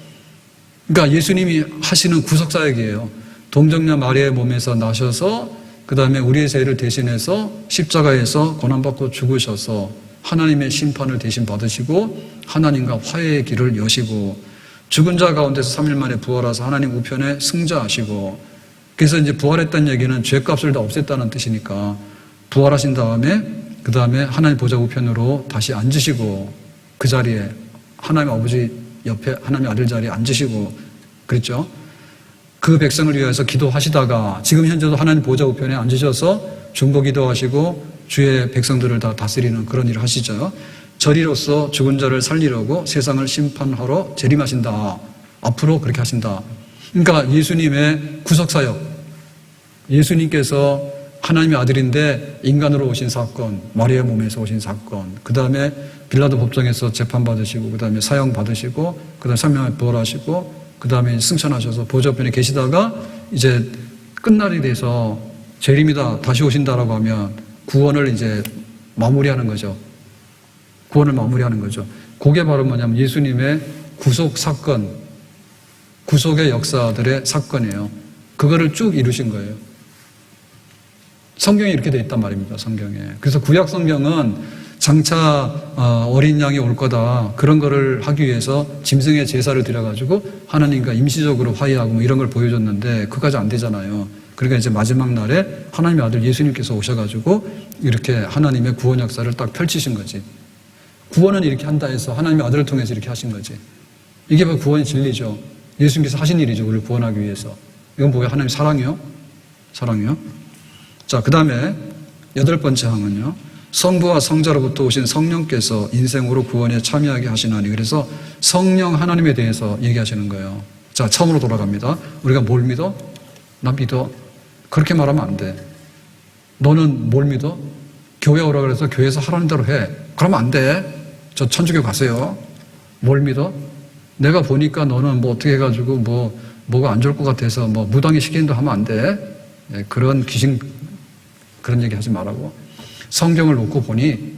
[SPEAKER 1] 그러니까 예수님이 하시는 구속사역이에요. 동정녀 마리아의 몸에서 나셔서 그 다음에 우리의 죄를 대신해서 십자가에서 고난받고 죽으셔서 하나님의 심판을 대신 받으시고 하나님과 화해의 길을 여시고 죽은 자 가운데서 3일 만에 부활하셔서 하나님 우편에 승자하시고 그래서 이제 부활했다는 얘기는 죄값을 다 없앴다는 뜻이니까 부활하신 다음에 그 다음에 하나님 보좌 우편으로 다시 앉으시고 그 자리에 하나님 아버지 옆에 하나님의 아들 자리에 앉으시고 그랬죠. 그 백성을 위해서 기도하시다가 지금 현재도 하나님 보좌 우편에 앉으셔서 중보 기도하시고 주의 백성들을 다 다스리는 그런 일을 하시죠. 저리로서 죽은 자를 살리려고 세상을 심판하러 재림하신다. 앞으로 그렇게 하신다. 그러니까 예수님의 구속사역 예수님께서 하나님의 아들인데 인간으로 오신 사건 마리아 몸에서 오신 사건 그 다음에 빌라도 법정에서 재판받으시고 그 다음에 사형받으시고 그 다음에 3일 부활하시고 그 다음에 승천하셔서 보좌편에 계시다가 이제 끝날이 돼서 재림이다 다시 오신다라고 하면 구원을 이제 마무리하는 거죠. 구원을 마무리하는 거죠. 그게 바로 뭐냐면 예수님의 구속 사건 구속의 역사들의 사건이에요. 그거를 쭉 이루신 거예요. 성경에 이렇게 돼 있단 말입니다. 성경에. 그래서 구약 성경은 장차 어린 양이 올 거다. 그런 거를 하기 위해서 짐승의 제사를 드려가지고 하나님과 임시적으로 화해하고 뭐 이런 걸 보여줬는데 그까지 안 되잖아요. 그러니까 이제 마지막 날에 하나님의 아들 예수님께서 오셔가지고 이렇게 하나님의 구원 역사를 딱 펼치신 거지. 구원은 이렇게 한다 해서 하나님의 아들을 통해서 이렇게 하신 거지. 이게 바로 구원의 진리죠. 예수님께서 하신 일이죠. 우리를 구원하기 위해서. 이건 뭐예요? 하나님의 사랑이요? 사랑이요? 자, 그 다음에 8번째 항은요. 성부와 성자로부터 오신 성령께서 인생으로 구원에 참여하게 하시나니. 그래서 성령 하나님에 대해서 얘기하시는 거예요. 자, 처음으로 돌아갑니다. 우리가 뭘 믿어? 나 믿어. 그렇게 말하면 안 돼. 너는 뭘 믿어? 교회 오라 그래서 교회에서 하라는 대로 해. 그러면 안 돼. 저 천주교 가세요. 뭘 믿어? 내가 보니까 너는 뭐 어떻게 해가지고 뭐가 안 좋을 것 같아서 뭐 무당이 시키는 대로 하면 안 돼. 예, 그런 귀신, 그런 얘기 하지 말라고. 성경을 놓고 보니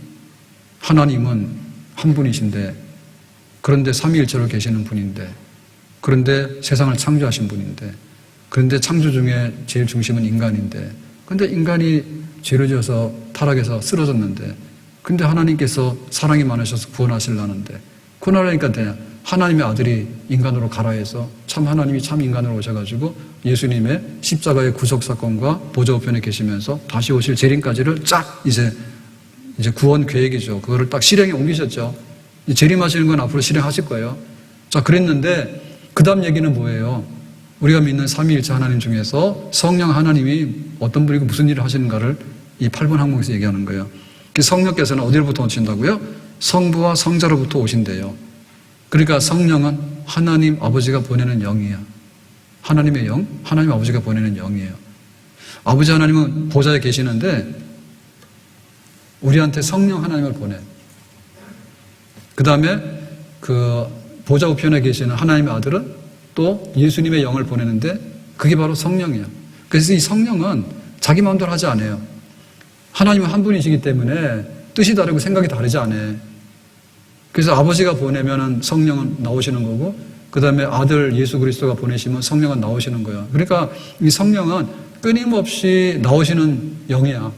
[SPEAKER 1] 하나님은 한 분이신데, 그런데 삼위일체로 계시는 분인데, 그런데 세상을 창조하신 분인데, 그런데 창조 중에 제일 중심은 인간인데, 근데 인간이 죄를 지어서 타락해서 쓰러졌는데, 근데 하나님께서 사랑이 많으셔서 구원하시려는데, 구원하려니까 하나님의 아들이 인간으로 가라 해서 참 하나님이 참 인간으로 오셔가지고 예수님의 십자가의 구속사건과 보좌우편에 계시면서 다시 오실 재림까지를 쫙 이제 구원 계획이죠. 그거를 딱 실행에 옮기셨죠. 재림하시는 건 앞으로 실행하실 거예요. 자, 그랬는데 그 다음 얘기는 뭐예요? 우리가 믿는 삼위일체 하나님 중에서 성령 하나님이 어떤 분이고 무슨 일을 하시는가를 이 8번 항목에서 얘기하는 거예요. 그 성령께서는 어디로부터 오신다고요? 성부와 성자로부터 오신대요. 그러니까 성령은 하나님 아버지가 보내는 영이야. 하나님의 영, 하나님 아버지가 보내는 영이에요. 아버지 하나님은 보좌에 계시는데 우리한테 성령 하나님을 보내. 그 다음에 그 보좌 우편에 계시는 하나님의 아들은 또 예수님의 영을 보내는데 그게 바로 성령이에요. 그래서 이 성령은 자기 마음대로 하지 않아요. 하나님은 한 분이시기 때문에 뜻이 다르고 생각이 다르지 않아요. 그래서 아버지가 보내면 성령은 나오시는 거고, 그 다음에 아들 예수 그리스도가 보내시면 성령은 나오시는 거예요. 그러니까 이 성령은 끊임없이 나오시는 영이야.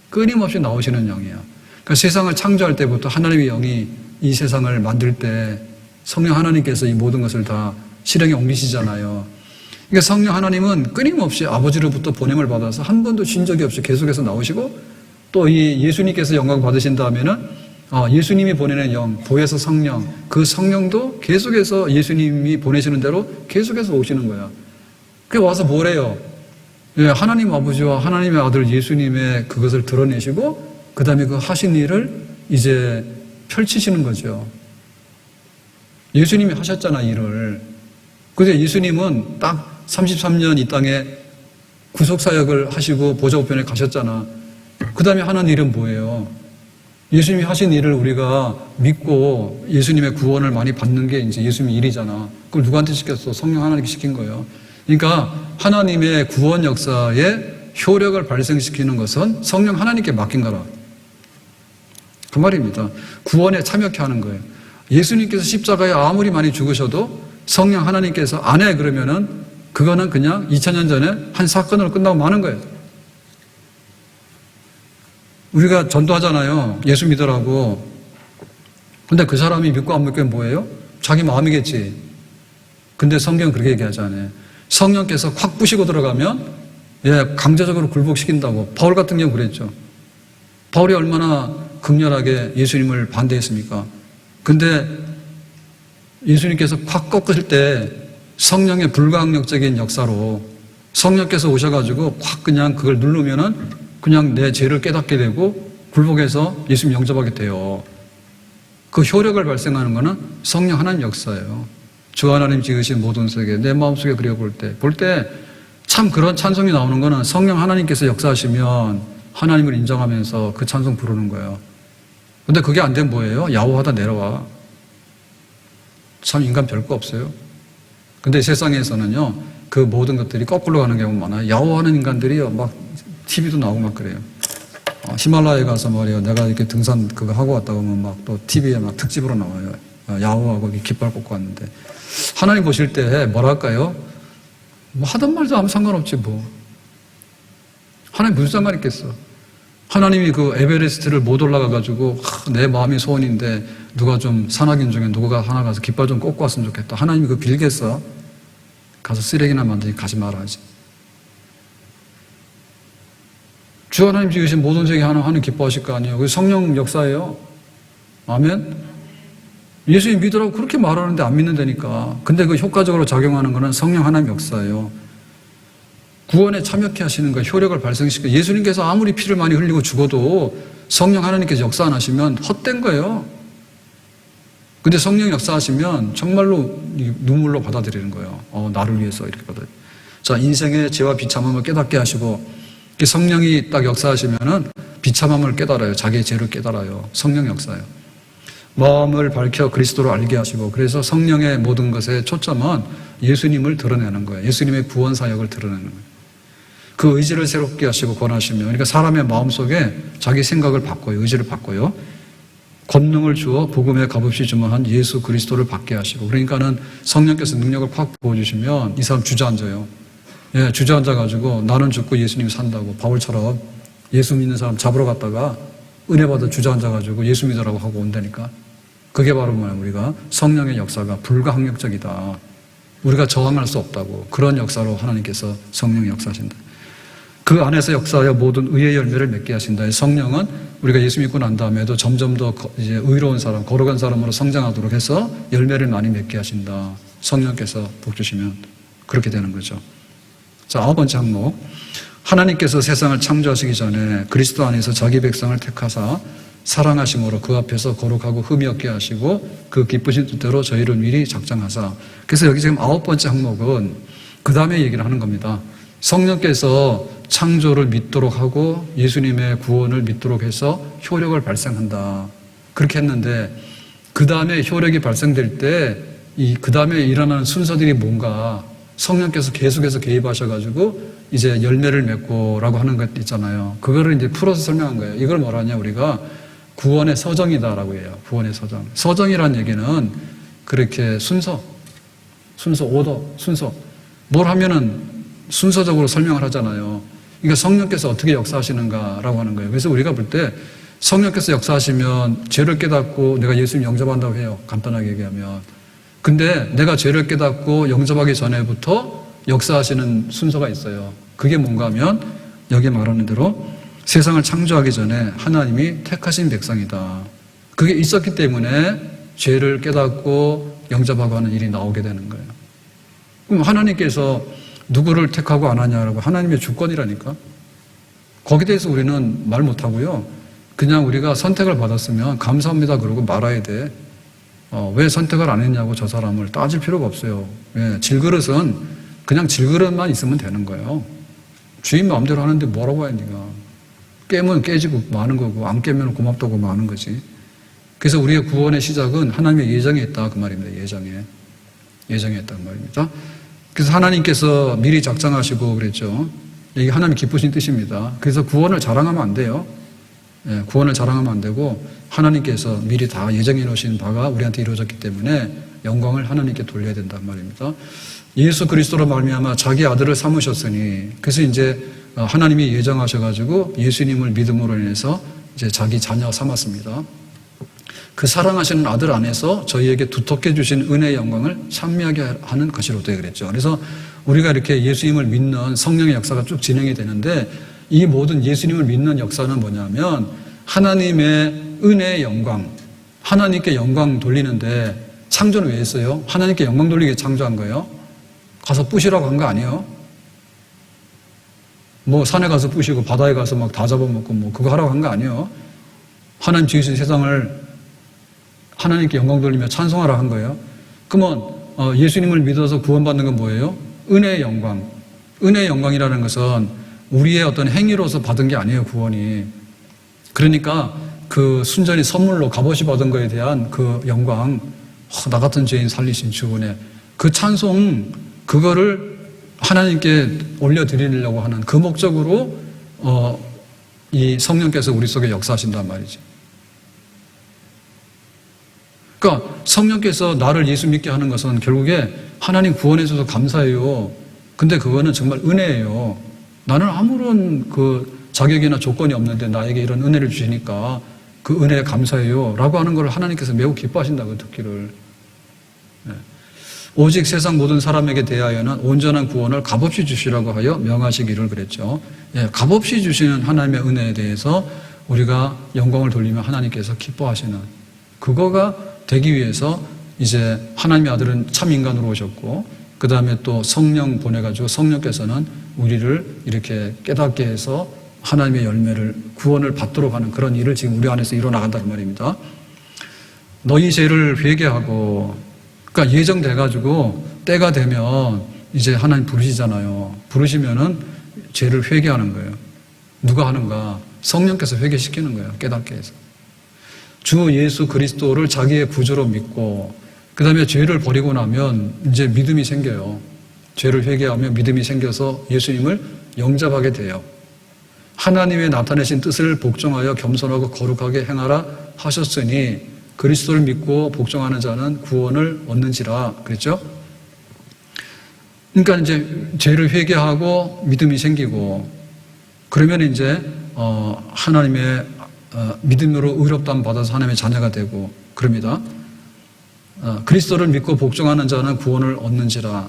[SPEAKER 1] 끊임없이 나오시는 영이야. 그러니까 세상을 창조할 때부터 하나님의 영이 이 세상을 만들 때 성령 하나님께서 이 모든 것을 다 실행에 옮기시잖아요. 그러니까 성령 하나님은 끊임없이 아버지로부터 보냄을 받아서 한 번도 쉰 적이 없이 계속해서 나오시고, 또 이 예수님께서 영광 받으신 다음에는 예수님이 보내는 영, 보혜사 성령, 그 성령도 계속해서 예수님이 보내시는 대로 계속해서 오시는 거야. 그게 와서 뭐래요? 하나님 아버지와 하나님의 아들 예수님의 그것을 드러내시고, 그 다음에 그 하신 일을 이제 펼치시는 거죠. 예수님이 하셨잖아, 일을. 근데 예수님은 딱 33년 이 땅에 구속사역을 하시고 보좌 우편에 가셨잖아. 그 다음에 하는 일은 뭐예요? 예수님이 하신 일을 우리가 믿고 예수님의 구원을 많이 받는 게 이제 예수님의 일이잖아. 그걸 누구한테 시켰어? 성령 하나님께 시킨 거예요. 그러니까 하나님의 구원 역사에 효력을 발생시키는 것은 성령 하나님께 맡긴 거라. 그 말입니다. 구원에 참여케 하는 거예요. 예수님께서 십자가에 아무리 많이 죽으셔도 성령 하나님께서 안 해 그러면은 그거는 그냥 2000년 전에 한 사건으로 끝나고 마는 거예요. 우리가 전도하잖아요. 예수 믿으라고. 근데 그 사람이 믿고 안 믿고 뭐예요? 자기 마음이겠지. 근데 성경은 그렇게 얘기하지 않아요. 성령께서 확 부시고 들어가면 강제적으로 굴복시킨다고. 바울 같은 경우 그랬죠. 바울이 얼마나 극렬하게 예수님을 반대했습니까? 근데 예수님께서 확 꺾을 때 성령의 불가항력적인 역사로 성령께서 오셔가지고 확 그냥 그걸 누르면은 그냥 내 죄를 깨닫게 되고 굴복해서 예수님 영접하게 돼요. 그 효력을 발생하는 것은 성령 하나님 역사예요. 주 하나님 지으신 모든 세계 내 마음속에 그려볼 때 참 그런 찬송이 나오는 것은 성령 하나님께서 역사하시면 하나님을 인정하면서 그 찬송 부르는 거예요. 근데 그게 안 되면 뭐예요? 야호하다 내려와. 참 인간 별거 없어요. 근데 세상에서는요, 그 모든 것들이 거꾸로 가는 경우가 많아요. 야호하는 인간들이요, 막 TV도 나오고 막 그래요. 히말라야에 가서 말이에요. 내가 이렇게 등산 그거 하고 왔다 오면 막 또 TV에 막 특집으로 나와요. 야호하고 깃발 꽂고 왔는데. 하나님 보실 때 뭐랄까요? 뭐 하던 말도 아무 상관없지 뭐. 하나님 무슨 상관 있겠어. 하나님이 그 에베레스트를 못 올라가가지고 내 마음이 소원인데 누가 좀 산악인 중에 누가 하나 가서 깃발 좀 꽂고 왔으면 좋겠다. 하나님이 그거 빌겠어? 가서 쓰레기나 만드니 가지 말아야지. 주 하나님 지으신 모든 세계 하나님 기뻐하실 거 아니에요. 그게 성령 역사예요. 아멘? 예수님 믿으라고 그렇게 말하는데 안 믿는다니까. 근데 그 효과적으로 작용하는 거는 성령 하나님 역사예요. 구원에 참여케 하시는 거, 효력을 발생시켜. 예수님께서 아무리 피를 많이 흘리고 죽어도 성령 하나님께서 역사 안 하시면 헛된 거예요. 근데 성령 역사하시면 정말로 눈물로 받아들이는 거예요. 나를 위해서 이렇게 받아들여요. 자, 인생의 죄와 비참함을 깨닫게 하시고, 성령이 딱 역사하시면은 비참함을 깨달아요. 자기의 죄를 깨달아요. 성령 역사예요. 마음을 밝혀 그리스도를 알게 하시고, 그래서 성령의 모든 것의 초점은 예수님을 드러내는 거예요. 예수님의 구원 사역을 드러내는 거예요. 그 의지를 새롭게 하시고 권하시며, 그러니까 사람의 마음속에 자기 생각을 바꿔요. 의지를 바꿔요. 권능을 주어 복음에 값없이 주문한 예수 그리스도를 받게 하시고, 그러니까는 성령께서 능력을 확 부어주시면 이 사람 주저앉아요. 예, 주저앉아가지고 나는 죽고 예수님이 산다고, 바울처럼 예수 믿는 사람 잡으러 갔다가 은혜 받아 주저앉아가지고 예수 믿으라고 하고 온다니까. 그게 바로 뭐야, 우리가 성령의 역사가 불가항력적이다. 우리가 저항할 수 없다고. 그런 역사로 하나님께서 성령의 역사하신다. 그 안에서 역사하여 모든 의의 열매를 맺게 하신다. 성령은 우리가 예수 믿고 난 다음에도 점점 더 이제 의로운 사람, 거룩한 사람으로 성장하도록 해서 열매를 많이 맺게 하신다. 성령께서 복 주시면 그렇게 되는 거죠. 자, 9번째 항목. 하나님께서 세상을 창조하시기 전에 그리스도 안에서 자기 백성을 택하사 사랑하심으로 그 앞에서 거룩하고 흠이 없게 하시고 그 기쁘신 뜻대로 저희를 미리 작정하사. 그래서 여기 지금 9번째 항목은 그 다음에 얘기를 하는 겁니다. 성령께서 창조를 믿도록 하고 예수님의 구원을 믿도록 해서 효력을 발생한다. 그렇게 했는데 그 다음에 효력이 발생될 때 그 다음에 일어나는 순서들이 뭔가 성령께서 계속해서 개입하셔가지고 이제 열매를 맺고라고 하는 것 있잖아요. 그거를 이제 풀어서 설명한 거예요. 이걸 뭐라 하냐, 우리가 구원의 서정이다라고 해요. 구원의 서정. 서정이라는 얘기는 그렇게 순서, 오더, 순서. 뭘 하면은 순서적으로 설명을 하잖아요. 그러니까 성령께서 어떻게 역사하시는가라고 하는 거예요. 그래서 우리가 볼 때 성령께서 역사하시면 죄를 깨닫고 내가 예수님 영접한다고 해요. 간단하게 얘기하면. 근데 내가 죄를 깨닫고 영접하기 전에부터 역사하시는 순서가 있어요. 그게 뭔가 하면 여기 말하는 대로 세상을 창조하기 전에 하나님이 택하신 백성이다. 그게 있었기 때문에 죄를 깨닫고 영접하고 하는 일이 나오게 되는 거예요. 그럼 하나님께서 누구를 택하고 안 하냐라고, 하나님의 주권이라니까. 거기에 대해서 우리는 말 못하고요. 그냥 우리가 선택을 받았으면 감사합니다 그러고 말아야 돼. 왜 선택을 안 했냐고 저 사람을 따질 필요가 없어요. 왜? 질그릇은 그냥 질그릇만 있으면 되는 거예요. 주인 마음대로 하는데 뭐라고 해야 니가. 깨면 깨지고 마는 거고 안 깨면 고맙다고 마는 거지. 그래서 우리의 구원의 시작은 하나님의 예정에 있다 그 말입니다. 예정에 있다 그 말입니다. 그래서 하나님께서 미리 작정하시고 그랬죠. 이게 하나님 기쁘신 뜻입니다. 그래서 구원을 자랑하면 안 돼요. 예, 구원을 자랑하면 안 되고 하나님께서 미리 다 예정해 놓으신 바가 우리한테 이루어졌기 때문에 영광을 하나님께 돌려야 된단 말입니다. 예수 그리스도로 말미암아 자기 아들을 삼으셨으니, 그래서 이제 하나님이 예정하셔가지고 예수님을 믿음으로 인해서 이제 자기 자녀 삼았습니다. 그 사랑하시는 아들 안에서 저희에게 두텁게 주신 은혜의 영광을 찬미하게 하는 것이로되 그랬죠. 그래서 우리가 이렇게 예수님을 믿는 성령의 역사가 쭉 진행이 되는데, 이 모든 예수님을 믿는 역사는 뭐냐면 하나님의 은혜의 영광, 하나님께 영광 돌리는데, 창조는 왜 했어요? 하나님께 영광 돌리게 창조한 거예요. 가서 뿌시라고 한 거 아니에요? 뭐 산에 가서 뿌시고 바다에 가서 막 다 잡아먹고 뭐 그거 하라고 한 거 아니에요? 하나님 지으신 세상을 하나님께 영광 돌리며 찬송하라 한 거예요. 그러면 예수님을 믿어서 구원받는 건 뭐예요? 은혜의 영광. 은혜의 영광이라는 것은 우리의 어떤 행위로서 받은 게 아니에요, 구원이. 그러니까 그 순전히 선물로 값없이 받은 거에 대한 그 영광, 나 같은 죄인 살리신 주 은혜, 그 찬송, 그거를 하나님께 올려드리려고 하는 그 목적으로 이 성령께서 우리 속에 역사하신단 말이지. 그러니까 성령께서 나를 예수 믿게 하는 것은 결국에 하나님 구원해 줘서 감사해요. 근데 그거는 정말 은혜예요. 나는 아무런 그 자격이나 조건이 없는데 나에게 이런 은혜를 주시니까 그 은혜에 감사해요 라고 하는 걸 하나님께서 매우 기뻐하신다고 듣기를. 네. 오직 세상 모든 사람에게 대하여는 온전한 구원을 값없이 주시라고 하여 명하시기를 그랬죠. 예, 값없이 주시는 하나님의 은혜에 대해서 우리가 영광을 돌리면 하나님께서 기뻐하시는, 그거가 되기 위해서 이제 하나님의 아들은 참 인간으로 오셨고, 그 다음에 또 성령 보내가지고 성령께서는 우리를 이렇게 깨닫게 해서 하나님의 열매를, 구원을 받도록 하는 그런 일을 지금 우리 안에서 이뤄나간다는 말입니다. 너희 죄를 회개하고, 그러니까 예정돼가지고 때가 되면 이제 하나님 부르시잖아요. 부르시면은 죄를 회개하는 거예요. 누가 하는가? 성령께서 회개시키는 거예요. 깨닫게 해서. 주 예수 그리스도를 자기의 구주로 믿고, 그 다음에 죄를 버리고 나면 이제 믿음이 생겨요. 죄를 회개하면 믿음이 생겨서 예수님을 영접하게 돼요. 하나님의 나타내신 뜻을 복종하여 겸손하고 거룩하게 행하라 하셨으니 그리스도를 믿고 복종하는 자는 구원을 얻는지라 그랬죠? 그러니까 이제 죄를 회개하고 믿음이 생기고, 그러면 이제 하나님의 믿음으로 의롭다함 받아서 하나님의 자녀가 되고 그럽니다. 그리스도를 믿고 복종하는 자는 구원을 얻는지라.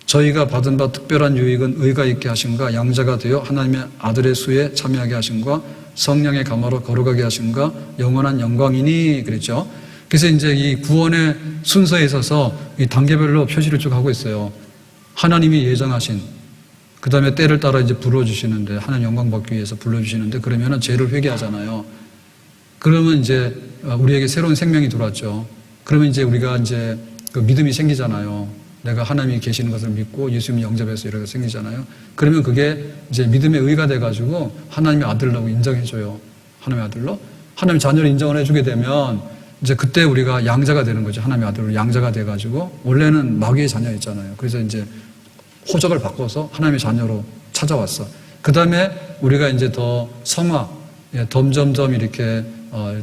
[SPEAKER 1] 저희가 받은 바 특별한 유익은 의가 있게 하신가, 양자가 되어 하나님의 아들의 수에 참여하게 하신가, 성령의 감화로 거룩하게 하신가, 영원한 영광이니 그랬죠. 그래서 이제 이 구원의 순서에 있어서 이 단계별로 표시를 쭉 하고 있어요. 하나님이 예정하신, 그 다음에 때를 따라 이제 불러주시는데, 하나님 영광 받기 위해서 불러주시는데, 그러면은 죄를 회개하잖아요. 그러면 이제 우리에게 새로운 생명이 들어왔죠. 그러면 이제 우리가 이제 그 믿음이 생기잖아요. 내가 하나님이 계시는 것을 믿고 예수님이 영접해서 이렇게 생기잖아요. 그러면 그게 이제 믿음의 의가 돼가지고 하나님의 아들라고 인정해줘요. 하나님의 아들로. 하나님의 자녀를 인정을 해주게 되면 이제 그때 우리가 양자가 되는 거죠. 하나님의 아들로 양자가 돼가지고, 원래는 마귀의 자녀였잖아요. 그래서 이제 호적을 바꿔서 하나님의 자녀로 찾아왔어. 그 다음에 우리가 이제 더 성화, 점점점 이렇게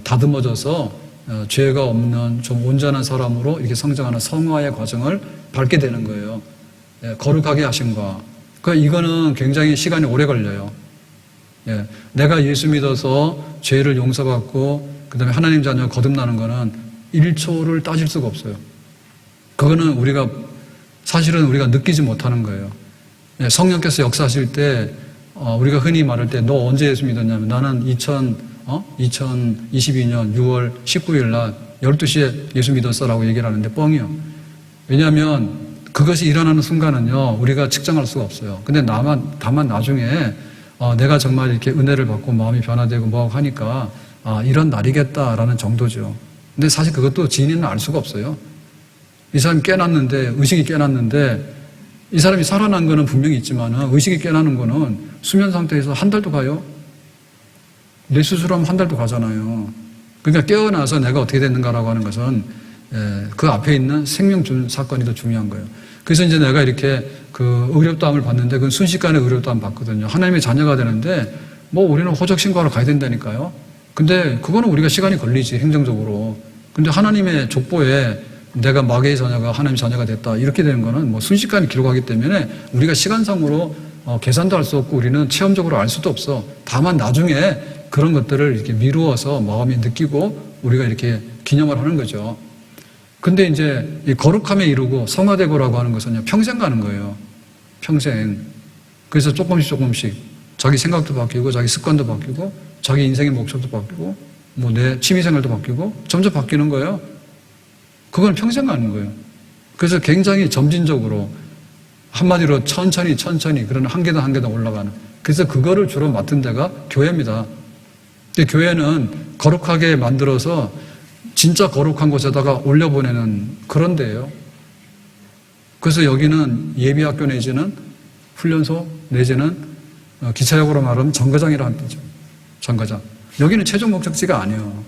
[SPEAKER 1] 다듬어져서 죄가 없는 좀 온전한 사람으로 이렇게 성장하는 성화의 과정을 밟게 되는 거예요. 거룩하게 하신과. 그러니까 이거는 굉장히 시간이 오래 걸려요. 내가 예수 믿어서 죄를 용서받고 그 다음에 하나님 자녀 거듭나는 거는 1초를 따질 수가 없어요. 그거는 사실은 우리가 느끼지 못하는 거예요. 성령께서 역사하실 때 우리가 흔히 말할 때 너 언제 예수 믿었냐면, 나는 2022년 6월 19일 날 12시에 예수 믿었어라고 얘기를 하는데 뻥이요. 왜냐하면 그것이 일어나는 순간은요, 우리가 측정할 수가 없어요. 근데 다만 나중에 내가 정말 이렇게 은혜를 받고 마음이 변화되고 뭐하고 하니까 이런 날이겠다라는 정도죠. 근데 사실 그것도 지인은 알 수가 없어요. 이 사람이 깨났는데, 의식이 깨났는데, 이 사람이 살아난 거는 분명히 있지만 의식이 깨나는 거는 수면 상태에서 한 달도 가요. 뇌 수술하면 한 달도 가잖아요. 그러니까 깨어나서 내가 어떻게 됐는가라고 하는 것은 그 앞에 있는 생명 사건이 더 중요한 거예요. 그래서 이제 내가 이렇게 그 의롭다함을 받는데, 그건 순식간에 의롭다함 받거든요. 하나님의 자녀가 되는데 우리는 호적 신고하러 가야 된다니까요. 근데 그거는 우리가 시간이 걸리지, 행정적으로. 근데 하나님의 족보에 내가 마귀의 자녀가 하나님의 자녀가 됐다 이렇게 되는 거는 순식간에 기록하기 때문에 우리가 시간상으로 계산도 할 수 없고 우리는 체험적으로 알 수도 없어. 다만 나중에 그런 것들을 이렇게 미루어서 마음이 느끼고 우리가 이렇게 기념을 하는 거죠. 근데 이제 이 거룩함에 이르고 성화되고라고 하는 것은 평생 가는 거예요. 평생. 그래서 조금씩 자기 생각도 바뀌고 자기 습관도 바뀌고 자기 인생의 목적도 바뀌고 내 취미생활도 바뀌고 점점 바뀌는 거예요. 그건 평생 가는 거예요. 그래서 굉장히 점진적으로, 한마디로 천천히 그런 한 계단 올라가는. 그래서 그거를 주로 맡은 데가 교회입니다. 근데 교회는 거룩하게 만들어서 진짜 거룩한 곳에다가 올려보내는 그런 데예요. 그래서 여기는 예비학교 내지는 훈련소 내지는 기차역으로 말하면 정거장이라는 뜻이죠. 정거장. 여기는 최종 목적지가 아니에요.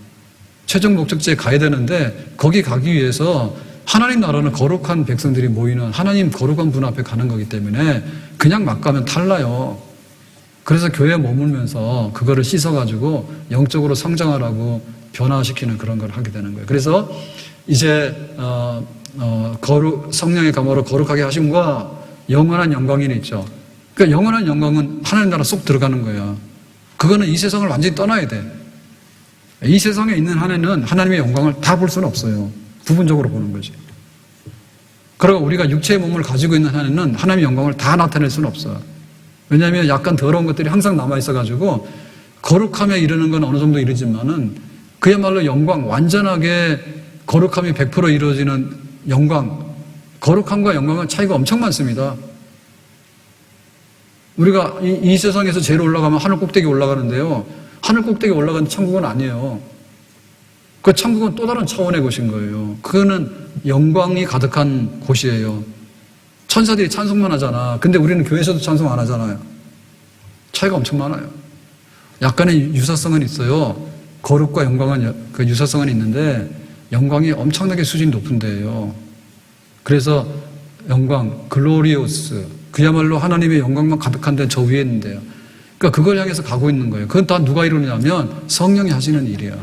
[SPEAKER 1] 최종 목적지에 가야 되는데 거기 가기 위해서 하나님 나라는 거룩한 백성들이 모이는 하나님 거룩한 분 앞에 가는 거기 때문에 그냥 막 가면 탈나요. 그래서 교회에 머물면서 그거를 씻어가지고 영적으로 성장하라고 변화시키는 그런 걸 하게 되는 거예요. 그래서 이제 성령의 감화로 거룩하게 하심과 영원한 영광이 있죠. 그러니까 영원한 영광은 하나님 나라 쏙 들어가는 거예요. 그거는 이 세상을 완전히 떠나야 돼. 이 세상에 있는 한에는 하나님의 영광을 다 볼 수는 없어요. 부분적으로 보는 거지. 그리고 우리가 육체의 몸을 가지고 있는 한에는 하나님의 영광을 다 나타낼 수는 없어요. 왜냐하면 약간 더러운 것들이 항상 남아있어가지고 거룩함에 이르는 건 어느 정도 이르지만은 그야말로 영광, 완전하게 거룩함이 100% 이루어지는 영광, 거룩함과 영광은 차이가 엄청 많습니다. 우리가 이 세상에서 제일 올라가면 하늘 꼭대기 올라가는데요. 하늘 꼭대기 올라가는 천국은 아니에요. 그 천국은 또 다른 차원의 곳인 거예요. 그거는 영광이 가득한 곳이에요. 천사들이 찬송만 하잖아. 근데 우리는 교회에서도 찬송 안 하잖아요. 차이가 엄청 많아요. 약간의 유사성은 있어요. 거룩과 영광은 그 유사성은 있는데 영광이 엄청나게 수준이 높은 데예요. 그래서 영광, 글로리오스, 그야말로 하나님의 영광만 가득한 데는 저 위에 있는데요. 그러니까 그걸 향해서 가고 있는 거예요. 그건 다 누가 이루냐면 성령이 하시는 일이야.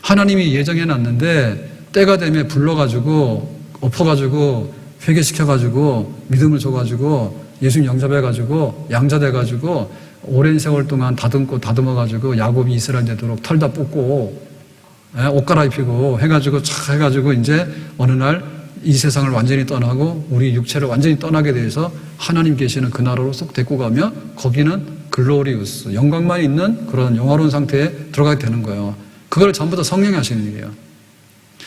[SPEAKER 1] 하나님이 예정해놨는데 때가 되면 불러가지고 엎어가지고 회개시켜가지고 믿음을 줘가지고 예수님 영접해가지고 양자 돼가지고 오랜 세월 동안 다듬어가지고 야곱이 이스라엘 되도록 털 다 뽑고 옷 갈아입히고 해가지고 착 해가지고 이제 어느 날 이 세상을 완전히 떠나고 우리 육체를 완전히 떠나게 돼서 하나님 계시는 그 나라로 쏙 데리고 가면 거기는 글로리우스, 영광만 있는 그런 영화로운 상태에 들어가게 되는 거예요. 그걸 전부 다 성령이 하시는 일이에요.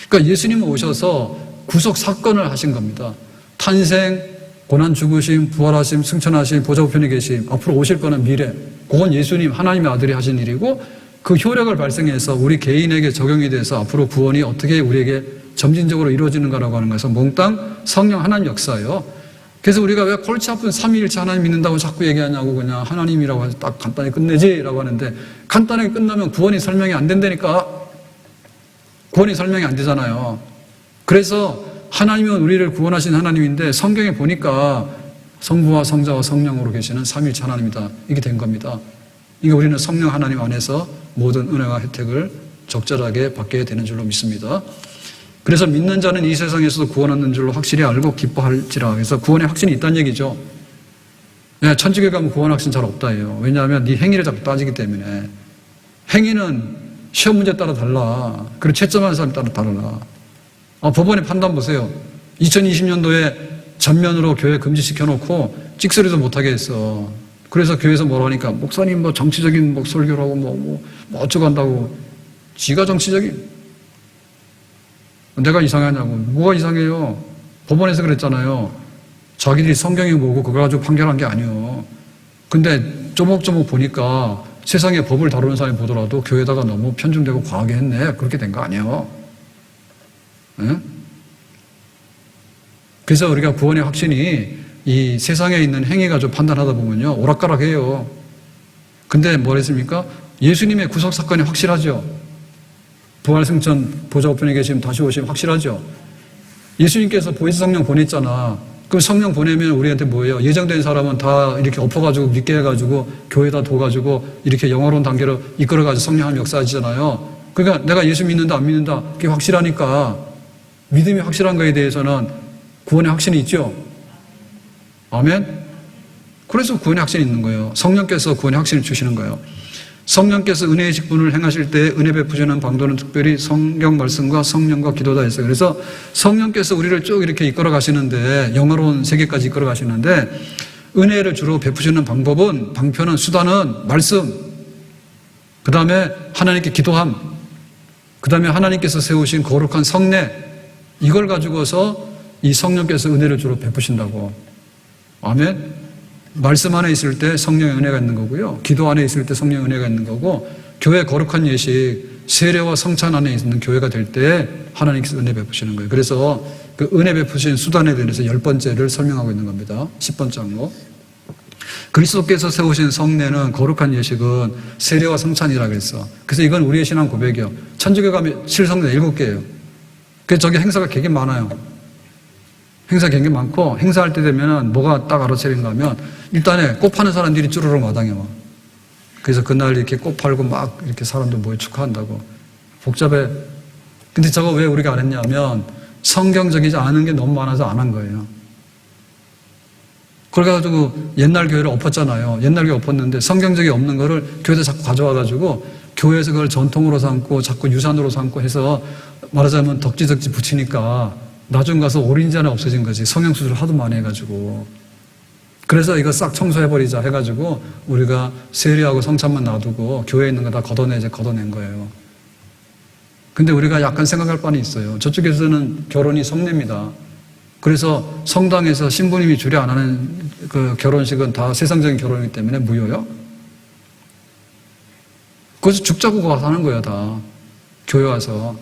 [SPEAKER 1] 그러니까 예수님은 오셔서 구속 사건을 하신 겁니다. 탄생, 고난 죽으심, 부활하심, 승천하심, 보좌 우편에 계심, 앞으로 오실 거는 미래. 그건 예수님, 하나님의 아들이 하신 일이고 그 효력을 발생해서 우리 개인에게 적용이 돼서 앞으로 구원이 어떻게 우리에게 점진적으로 이루어지는가라고 하는 것에서 몽땅 성령 하나님 역사예요. 그래서 우리가 왜 골치 아픈 삼위일체 하나님 믿는다고 자꾸 얘기하냐고 그냥 하나님이라고 해서 딱 간단히 끝내지라고 하는데 간단하게 끝나면 구원이 설명이 안 된다니까. 구원이 설명이 안 되잖아요. 그래서 하나님은 우리를 구원하신 하나님인데 성경에 보니까 성부와 성자와 성령으로 계시는 삼위일체 하나님이다. 이게 된 겁니다. 이게 우리는 성령 하나님 안에서 모든 은혜와 혜택을 적절하게 받게 되는 줄로 믿습니다. 그래서 믿는 자는 이 세상에서도 구원 얻는 줄로 확실히 알고 기뻐할지라. 그래서 구원의 확신이 있다는 얘기죠. 천주교 가면 구원 확신 잘 없다예요. 왜냐하면 네 행위를 자꾸 따지기 때문에. 행위는 시험 문제 따라 달라. 그리고 채점하는 사람 따라 달라. 법원의 판단 보세요. 2020년도에 전면으로 교회 금지시켜놓고 찍소리도 못하게 했어. 그래서 교회에서 뭐라 하니까 목사님 뭐 정치적인 뭐 설교라고 뭐 어쩌고 한다고. 지가 정치적인. 내가 이상하냐고. 뭐가 이상해요? 법원에서 그랬잖아요. 자기들이 성경이 뭐고 그거 가지고 판결한 게 아니에요. 근데 조목조목 보니까 세상에 법을 다루는 사람이 보더라도 교회에다가 너무 편중되고 과하게 했네. 그렇게 된 거 아니에요. 네? 그래서 우리가 구원의 확신이 이 세상에 있는 행위 가지고 판단하다 보면요. 오락가락해요. 근데 뭐랬습니까? 예수님의 구속 사건이 확실하죠. 부활 승천 보좌 우편에 계시면 다시 오시면 확실하죠. 예수님께서 보혜사 성령 보냈잖아. 그럼 성령 보내면 우리한테 뭐예요? 예정된 사람은 다 이렇게 엎어가지고 믿게 해가지고 교회에다 둬가지고 이렇게 영화로운 단계로 이끌어가지고 성령 하나님 역사하시잖아요. 그러니까 내가 예수 믿는다 안 믿는다 그게 확실하니까 믿음이 확실한 거에 대해서는 구원의 확신이 있죠. 아멘. 그래서 구원의 확신이 있는 거예요. 성령께서 구원의 확신을 주시는 거예요. 성령께서 은혜의 직분을 행하실 때 은혜 베푸시는 방도는 특별히 성경 말씀과 성령과 기도다 했어요. 그래서 성령께서 우리를 쭉 이렇게 이끌어 가시는데 영화로운 세계까지 이끌어 가시는데 은혜를 주로 베푸시는 방편은 수단은 말씀, 그 다음에 하나님께 기도함, 그 다음에 하나님께서 세우신 거룩한 성례, 이걸 가지고서 이 성령께서 은혜를 주로 베푸신다고. 아멘. 말씀 안에 있을 때 성령의 은혜가 있는 거고요. 기도 안에 있을 때 성령의 은혜가 있는 거고, 교회 거룩한 예식, 세례와 성찬 안에 있는 교회가 될 때 하나님께서 은혜 베푸시는 거예요. 그래서 그 은혜 베푸신 수단에 대해서 10번째를 설명하고 있는 겁니다. 10번째 항목. 그리스도께서 세우신 성례는, 거룩한 예식은 세례와 성찬이라 그랬어. 그래서 이건 우리의 신앙 고백이요. 천주교 가면 7성례 7개예요. 그래서 저기 행사가 되게 많아요. 행사 굉장히 많고, 행사할 때 되면은 뭐가 딱 알아차린가 하면 일단에 꽃 파는 사람들이 쭈르륵 마당에 와. 그래서 그날 이렇게 꽃 팔고 막 이렇게 사람들 모여 축하한다고. 복잡해. 근데 저거 왜 우리가 안 했냐면 성경적이지 않은 게 너무 많아서 안 한 거예요. 그래가지고 옛날 교회를 엎었잖아요. 옛날 교회 엎었는데 성경적이 없는 거를 교회에서 자꾸 가져와가지고 교회에서 그걸 전통으로 삼고 자꾸 유산으로 삼고 해서 말하자면 덕지덕지 붙이니까 나중 가서 오린지 안에 없어진 거지. 성형수술을 하도 많이 해가지고. 그래서 이거 싹 청소해버리자 해가지고 우리가 세례하고 성찬만 놔두고 교회에 있는 거 다 걷어낸 거예요. 근데 우리가 약간 생각할 바는 있어요. 저쪽에서는 결혼이 성례입니다. 그래서 성당에서 신부님이 주례 안 하는 그 결혼식은 다 세상적인 결혼이기 때문에 무효요. 그래서 죽자고 와서 하는 거예요, 다. 교회 와서.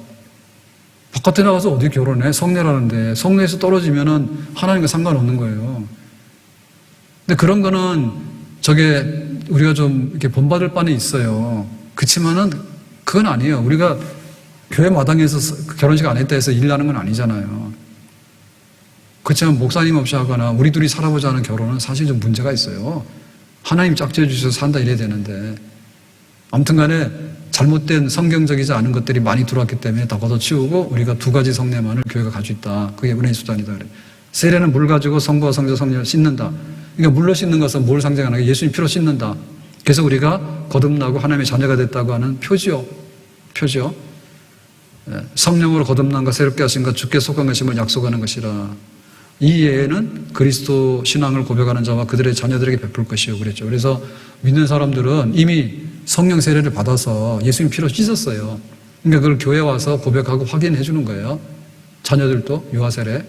[SPEAKER 1] 바깥에 나가서 어디 결혼해? 성례라는데. 성례에서 떨어지면은 하나님과 상관없는 거예요. 근데 그런 거는 저게 우리가 좀 이렇게 본받을 바는 있어요. 그치만은 그건 아니에요. 우리가 교회 마당에서 결혼식 안 했다 해서 일 나는 건 아니잖아요. 그렇지만 목사님 없이 하거나 우리 둘이 살아보자는 결혼은 사실 좀 문제가 있어요. 하나님 짝지어 주셔서 산다 이래야 되는데. 아무튼 간에 잘못된 성경적이지 않은 것들이 많이 들어왔기 때문에 다 걷어치우고 우리가 두 가지 성례만을 교회가 가지고 있다. 그게 은혜의 수단이다. 그래. 세례는 물 가지고 성부와 성자 성령을 씻는다. 그러니까 물로 씻는 것은 뭘 상징하는 거예요? 예수님 피로 씻는다. 그래서 우리가 거듭나고 하나님의 자녀가 됐다고 하는 표지요. 성령으로 거듭난 것, 새롭게 하신 것, 주께 속한 것임을 약속하는 것이라. 이 예에는 그리스도 신앙을 고백하는 자와 그들의 자녀들에게 베풀 것이요 그랬죠. 그래서 믿는 사람들은 이미 성령 세례를 받아서 예수님 피로 씻었어요. 그러니까 그걸 교회에 와서 고백하고 확인해 주는 거예요. 자녀들도 유아 세례.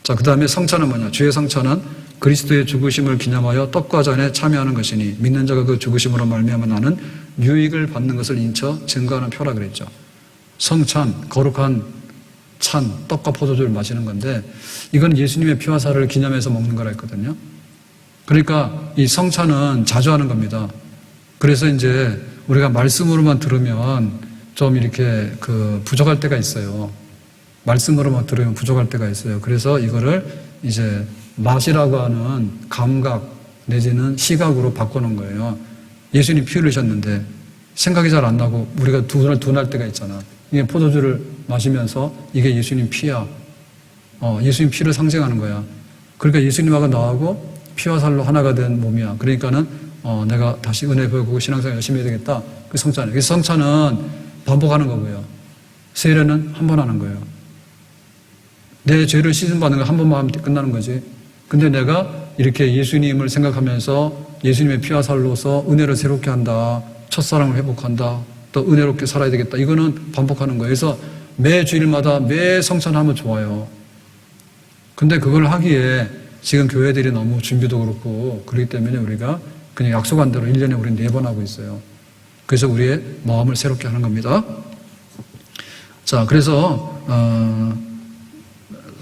[SPEAKER 1] 자, 그 다음에 성찬은 뭐냐? 주의 성찬은 그리스도의 죽으심을 기념하여 떡과 잔에 참여하는 것이니 믿는 자가 그 죽으심으로 말미암아 나는 유익을 받는 것을 인쳐 증거하는 표라 그랬죠. 성찬, 거룩한 찬, 떡과 포도주를 마시는 건데 이건 예수님의 피와 살을 기념해서 먹는 거라 했거든요. 그러니까 이 성찬은 자주 하는 겁니다. 그래서 이제 우리가 말씀으로만 들으면 좀 이렇게 부족할 때가 있어요. 말씀으로만 들으면 부족할 때가 있어요. 그래서 이거를 이제 맛이라고 하는 감각 내지는 시각으로 바꿔놓은 거예요. 예수님 피 흘리셨는데 생각이 잘 안 나고 우리가 둔할 때가 있잖아. 이게 포도주를 마시면서 이게 예수님 피야. 예수님 피를 상징하는 거야. 그러니까 예수님하고 나하고 피와 살로 하나가 된 몸이야. 그러니까는 내가 다시 은혜 배우고 신앙생활 열심히 해야 되겠다. 그 성찬이에요. 그래서 성찬은 반복하는 거고요. 세례는 한 번 하는 거예요. 내 죄를 씻음받는 거 한 번만 하면 끝나는 거지. 근데 내가 이렇게 예수님을 생각하면서 예수님의 피와 살로서 은혜를 새롭게 한다. 첫사랑을 회복한다. 또 은혜롭게 살아야 되겠다. 이거는 반복하는 거예요. 그래서 매 주일마다 매 성찬하면 좋아요. 근데 그걸 하기에 지금 교회들이 너무 준비도 그렇고 그렇기 때문에 우리가 그냥 약속한 대로 1년에 우리 4번 하고 있어요. 그래서 우리의 마음을 새롭게 하는 겁니다. 자, 그래서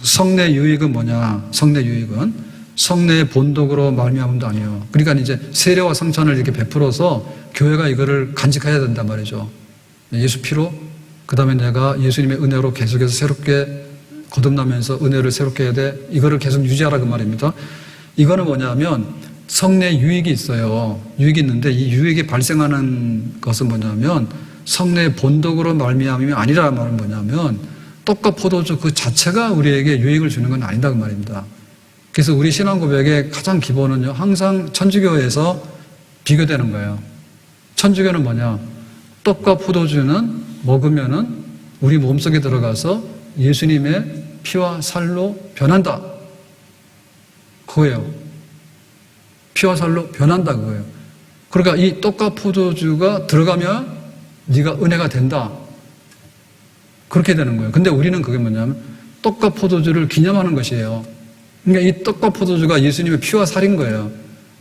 [SPEAKER 1] 성례 유익은 뭐냐? 성례 유익은 성례의 본독으로 말미암음도 아니에요. 그러니까 이제 세례와 성찬을 이렇게 베풀어서 교회가 이거를 간직해야 된단 말이죠. 예수 피로, 그 다음에 내가 예수님의 은혜로 계속해서 새롭게 거듭나면서 은혜를 새롭게 해야 돼. 이거를 계속 유지하라 그 말입니다. 이거는 뭐냐면 성례 유익이 있어요. 유익이 있는데 이 유익이 발생하는 것은 뭐냐면 성례의 본독으로 말미암음이 아니라 말은 뭐냐면 떡과 포도주 그 자체가 우리에게 유익을 주는 건 아니다 그 말입니다. 그래서 우리 신앙 고백의 가장 기본은요, 항상 천주교에서 비교되는 거예요. 천주교는 뭐냐? 떡과 포도주는 먹으면은 우리 몸속에 들어가서 예수님의 피와 살로 변한다. 그거예요. 피와 살로 변한다 그거예요. 그러니까 이 떡과 포도주가 들어가면 네가 은혜가 된다. 그렇게 되는 거예요. 근데 우리는 그게 뭐냐면 떡과 포도주를 기념하는 것이에요. 그러니까 이 떡과 포도주가 예수님의 피와 살인 거예요.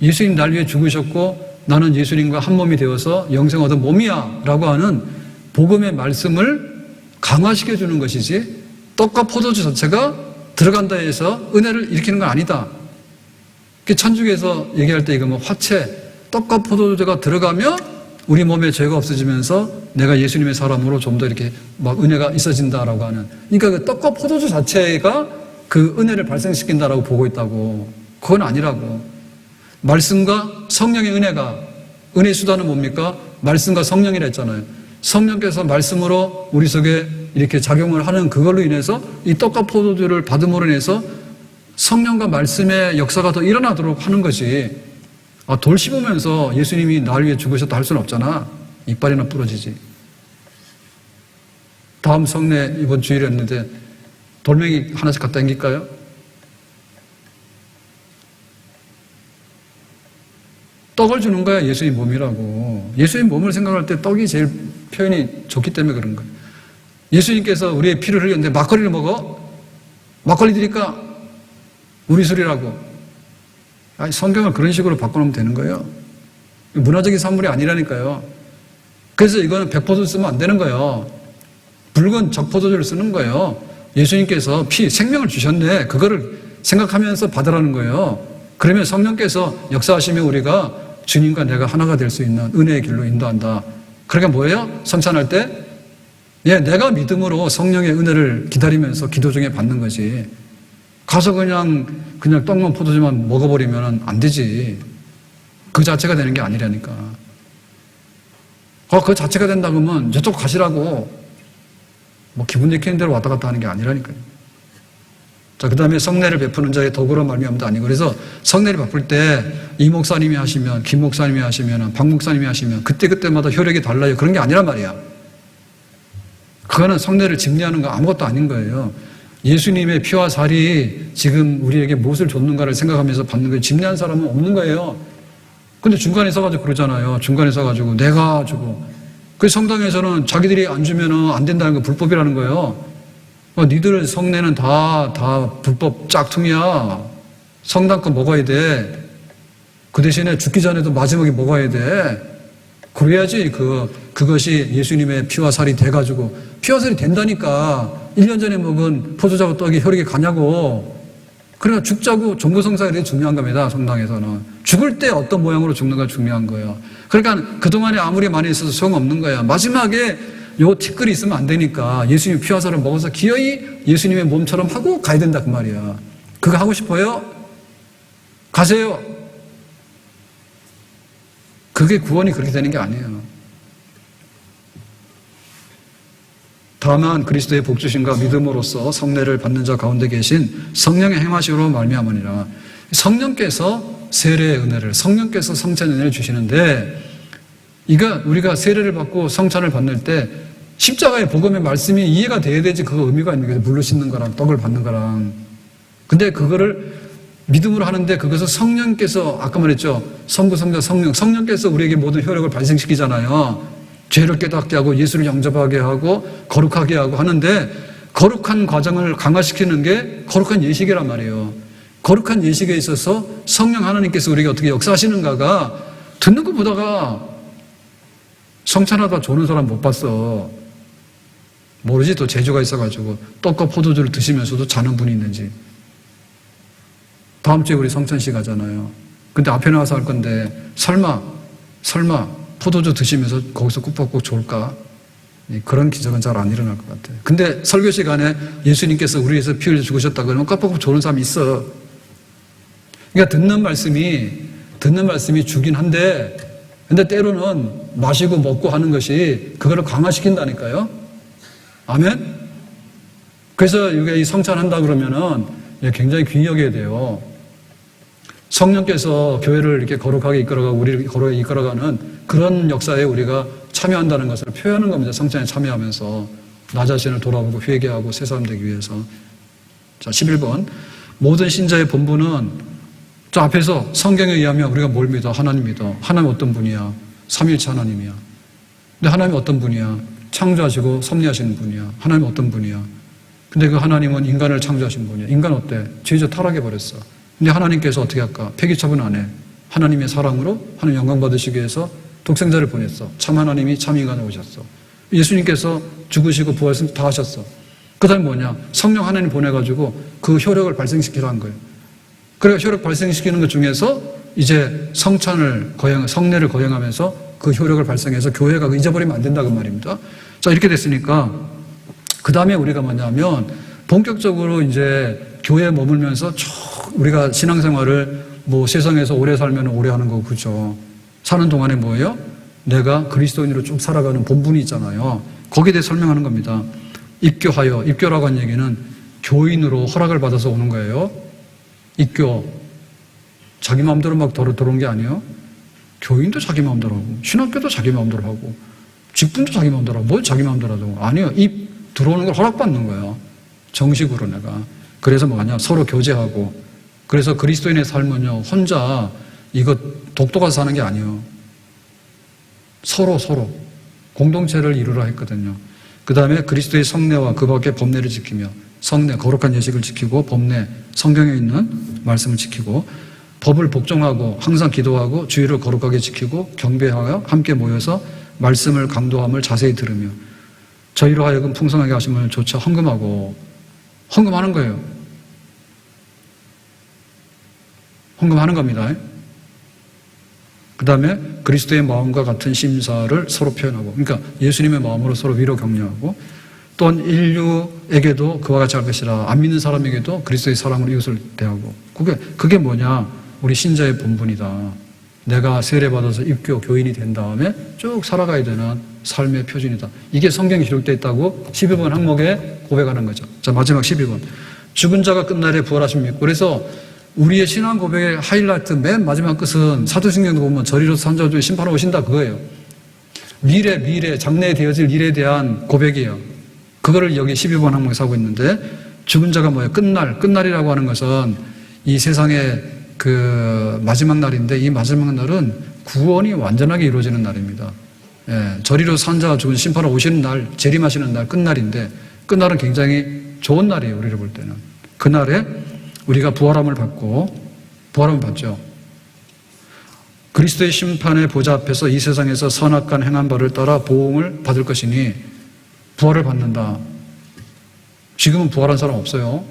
[SPEAKER 1] 예수님 날 위해 죽으셨고 나는 예수님과 한 몸이 되어서 영생 얻은 몸이야 라고 하는 복음의 말씀을 강화시켜 주는 것이지 떡과 포도주 자체가 들어간다 해서 은혜를 일으키는 건 아니다. 천주교에서 얘기할 때 이거 뭐 화채, 떡과 포도주가 들어가면 우리 몸에 죄가 없어지면서 내가 예수님의 사람으로 좀 더 이렇게 막 은혜가 있어진다라고 하는. 그러니까 그 떡과 포도주 자체가 그 은혜를 발생시킨다라고 보고 있다고. 그건 아니라고. 말씀과 성령의 은혜가, 은혜의 수단은 뭡니까? 말씀과 성령이라 했잖아요. 성령께서 말씀으로 우리 속에 이렇게 작용을 하는 그걸로 인해서 이 떡과 포도주를 받음으로 인해서 성령과 말씀의 역사가 더 일어나도록 하는 것이, 돌 씹으면서 예수님이 날 위해 죽으셨다 할 수는 없잖아. 이빨이나 부러지지. 다음 성례 이번 주일에 했는데 돌멩이 하나씩 갖다 당길까요? 떡을 주는 거야. 예수님 몸이라고. 예수님 몸을 생각할 때 떡이 제일 표현이 좋기 때문에 그런 거예요. 예수님께서 우리의 피를 흘렸는데 막걸리를 먹어? 막걸리 드릴까? 우리 술이라고. 성경을 그런 식으로 바꿔놓으면 되는 거예요. 문화적인 산물이 아니라니까요. 그래서 이거는 백포도주 쓰면 안 되는 거예요. 붉은 적포도주를 쓰는 거예요. 예수님께서 생명을 주셨네. 그거를 생각하면서 받으라는 거예요. 그러면 성령께서 역사하시면 우리가 주님과 내가 하나가 될 수 있는 은혜의 길로 인도한다. 그러니까 뭐예요? 성찬할 때? 내가 믿음으로 성령의 은혜를 기다리면서 기도 중에 받는 거지. 가서 그냥 떡만 포도주만 먹어버리면 안 되지. 그 자체가 되는 게 아니라니까. 그 자체가 된다 그러면 저쪽 가시라고 기분 내키는 대로 왔다 갔다 하는 게 아니라니까요. 자, 그 다음에 성례를 베푸는 자의 덕으로 말미암도 아니고, 그래서 성례를 베풀 때 이 목사님이 하시면, 김 목사님이 하시면, 박 목사님이 하시면 그때그때마다 효력이 달라요. 그런 게 아니란 말이야. 그거는 성례를 증례하는 거 아무것도 아닌 거예요. 예수님의 피와 살이 지금 우리에게 무엇을 줬는가를 생각하면서 받는 거예요. 증례한 사람은 없는 거예요. 근데 중간에 서가지고 그러잖아요. 중간에 서가지고 내가 주고. 그 성당에서는 자기들이 안 주면은 안 된다는 거 불법이라는 거예요. 니들 성례는 다 불법 짝퉁이야. 성당 거 먹어야 돼. 그 대신에 죽기 전에도 마지막에 먹어야 돼. 그래야지 그것이 예수님의 피와 살이 돼가지고, 피와 살이 된다니까. 1년 전에 먹은 포도주하고 떡이 혈액에 가냐고. 그러니까 죽자고 종교성사가 되게 중요한 겁니다. 성당에서는. 죽을 때 어떤 모양으로 죽는가 중요한 거예요. 그러니까 그동안에 아무리 많이 있어도 소용없는 거야. 마지막에 요 티끌이 있으면 안 되니까 예수님 피와 살을 먹어서 기어이 예수님의 몸처럼 하고 가야 된다 그 말이야. 그거 하고 싶어요? 가세요. 그게 구원이 그렇게 되는 게 아니에요. 다만 그리스도의 복주심과 믿음으로써 성례를 받는 자 가운데 계신 성령의 행하심으로 말미암으니라. 성령께서 세례의 은혜를, 성령께서 성찬의 은혜를 주시는데, 이거 우리가 세례를 받고 성찬을 받는 때 십자가의 복음의 말씀이 이해가 돼야 되지. 그거 의미가 있는 거예요. 물로 씻는 거랑 떡을 받는 거랑. 근데 그거를 믿음으로 하는데, 그것을 성령께서, 아까 말했죠. 성부, 성자, 성령께서 우리에게 모든 효력을 발생시키잖아요. 죄를 깨닫게 하고 예수를 영접하게 하고 거룩하게 하고 하는데, 거룩한 과정을 강화시키는 게 거룩한 예식이란 말이에요. 거룩한 예식에 있어서 성령 하나님께서 우리에게 어떻게 역사하시는가가, 듣는 거 보다가 성찬하다 조는 사람 못 봤어. 모르지. 또 재주가 있어가지고 떡과 포도주를 드시면서도 자는 분이 있는지. 다음 주에 우리 성찬식 가잖아요. 근데 앞에 나와서 할 건데 설마 포도주 드시면서 거기서 꾹꾹꾹 졸까? 그런 기적은 잘 안 일어날 것 같아요. 근데 설교 시간에 예수님께서 우리 위해서 피 흘려 죽으셨다 그러면 꾹꾹꾹 조는 사람이 있어. 그러니까 듣는 말씀이 주긴 한데, 근데 때로는 마시고 먹고 하는 것이 그거를 강화시킨다니까요. 아멘? 그래서 이게 성찬한다 그러면은 굉장히 귀히 여겨야 돼요. 성령께서 교회를 이렇게 거룩하게 이끌어가고 우리를 거룩하게 이끌어가는 그런 역사에 우리가 참여한다는 것을 표현하는 겁니다. 성찬에 참여하면서 나 자신을 돌아보고 회개하고 새 사람 되기 위해서. 자, 11번. 모든 신자의 본분은, 자, 앞에서 성경에 의하면 우리가 뭘 믿어? 하나님 믿어. 하나님 어떤 분이야? 삼위일체 하나님이야. 근데 하나님 어떤 분이야? 창조하시고 섭리하시는 분이야. 하나님 어떤 분이야? 근데 그 하나님은 인간을 창조하신 분이야. 인간 어때? 죄져 타락해버렸어. 근데 하나님께서 어떻게 할까? 폐기처분 안 해. 하나님의 사랑으로 하나님 영광 받으시기 위해서 독생자를 보냈어. 참 하나님이 참 인간을 오셨어. 예수님께서 죽으시고 부활했으면 다 하셨어. 그 다음에 뭐냐? 성령 하나님 보내가지고 그 효력을 발생시키라 한 거예요. 그래서 효력 발생시키는 것 중에서 이제 성례를 거행하면서 그 효력을 발생해서 교회가 잊어버리면 안 된다 그 말입니다. 자, 이렇게 됐으니까 그 다음에 우리가 뭐냐면 본격적으로 이제 교회에 머물면서 우리가 신앙생활을 세상에서 오래 살면 오래 하는 거고, 그죠? 사는 동안에 뭐예요? 내가 그리스도인으로 쭉 살아가는 본분이 있잖아요. 거기에 대해 설명하는 겁니다. 입교라고 한 얘기는 교인으로 허락을 받아서 오는 거예요. 입교 자기 마음대로 막 들어온 게 아니에요. 교인도 자기 마음대로 하고 신학교도 자기 마음대로 하고 직분도 자기 마음대로 하고 뭘 자기 마음대로 하고 아니요. 입 들어오는 걸 허락받는 거예요. 정식으로 내가. 그래서 뭐냐 서로 교제하고 그래서 그리스도인의 삶은요 혼자 이거 독도가 사는 게 아니에요. 서로 공동체를 이루라 했거든요. 그 다음에 그리스도의 성례와 그 밖에 법례를 지키며 성례, 거룩한 예식을 지키고 법례, 성경에 있는 말씀을 지키고 법을 복종하고 항상 기도하고 주의를 거룩하게 지키고 경배하여 함께 모여서 말씀을 강도함을 자세히 들으며 저희로 하여금 풍성하게 하심을 조차 헌금하는 거예요. 헌금하는 겁니다. 그 다음에 그리스도의 마음과 같은 심사를 서로 표현하고 그러니까 예수님의 마음으로 서로 위로 격려하고 또한 인류에게도 그와 같이 할 것이라 안 믿는 사람에게도 그리스도의 사랑으로 이웃을 대하고 그게 뭐냐 우리 신자의 본분이다. 내가 세례받아서 입교 교인이 된 다음에 쭉 살아가야 되는 삶의 표준이다. 이게 성경에 기록되어 있다고 12번 항목에 고백하는 거죠. 자 마지막 12번 죽은 자가 끝날에 부활하심 믿고 그래서 우리의 신앙 고백의 하이라이트 맨 마지막 끝은 사도신경도 보면 저리로서 산자 중에 심판하러 오신다 그거예요. 미래 장래에 되어질 일에 대한 고백이에요. 그거를 여기 12번 항목에서 하고 있는데 죽은 자가 뭐예요? 끝날이라고 하는 것은 이 세상의 그 마지막 날인데 이 마지막 날은 구원이 완전하게 이루어지는 날입니다. 예, 저리로 산 자가 죽은 심판하러 오시는 날, 재림하시는 날 끝날인데 끝날은 굉장히 좋은 날이에요. 우리를 볼 때는. 그날에 우리가 부활함을 받죠. 그리스도의 심판의 보좌 앞에서 이 세상에서 선악간 행한 바를 따라 보응을 받을 것이니 부활을 받는다. 지금은 부활한 사람 없어요.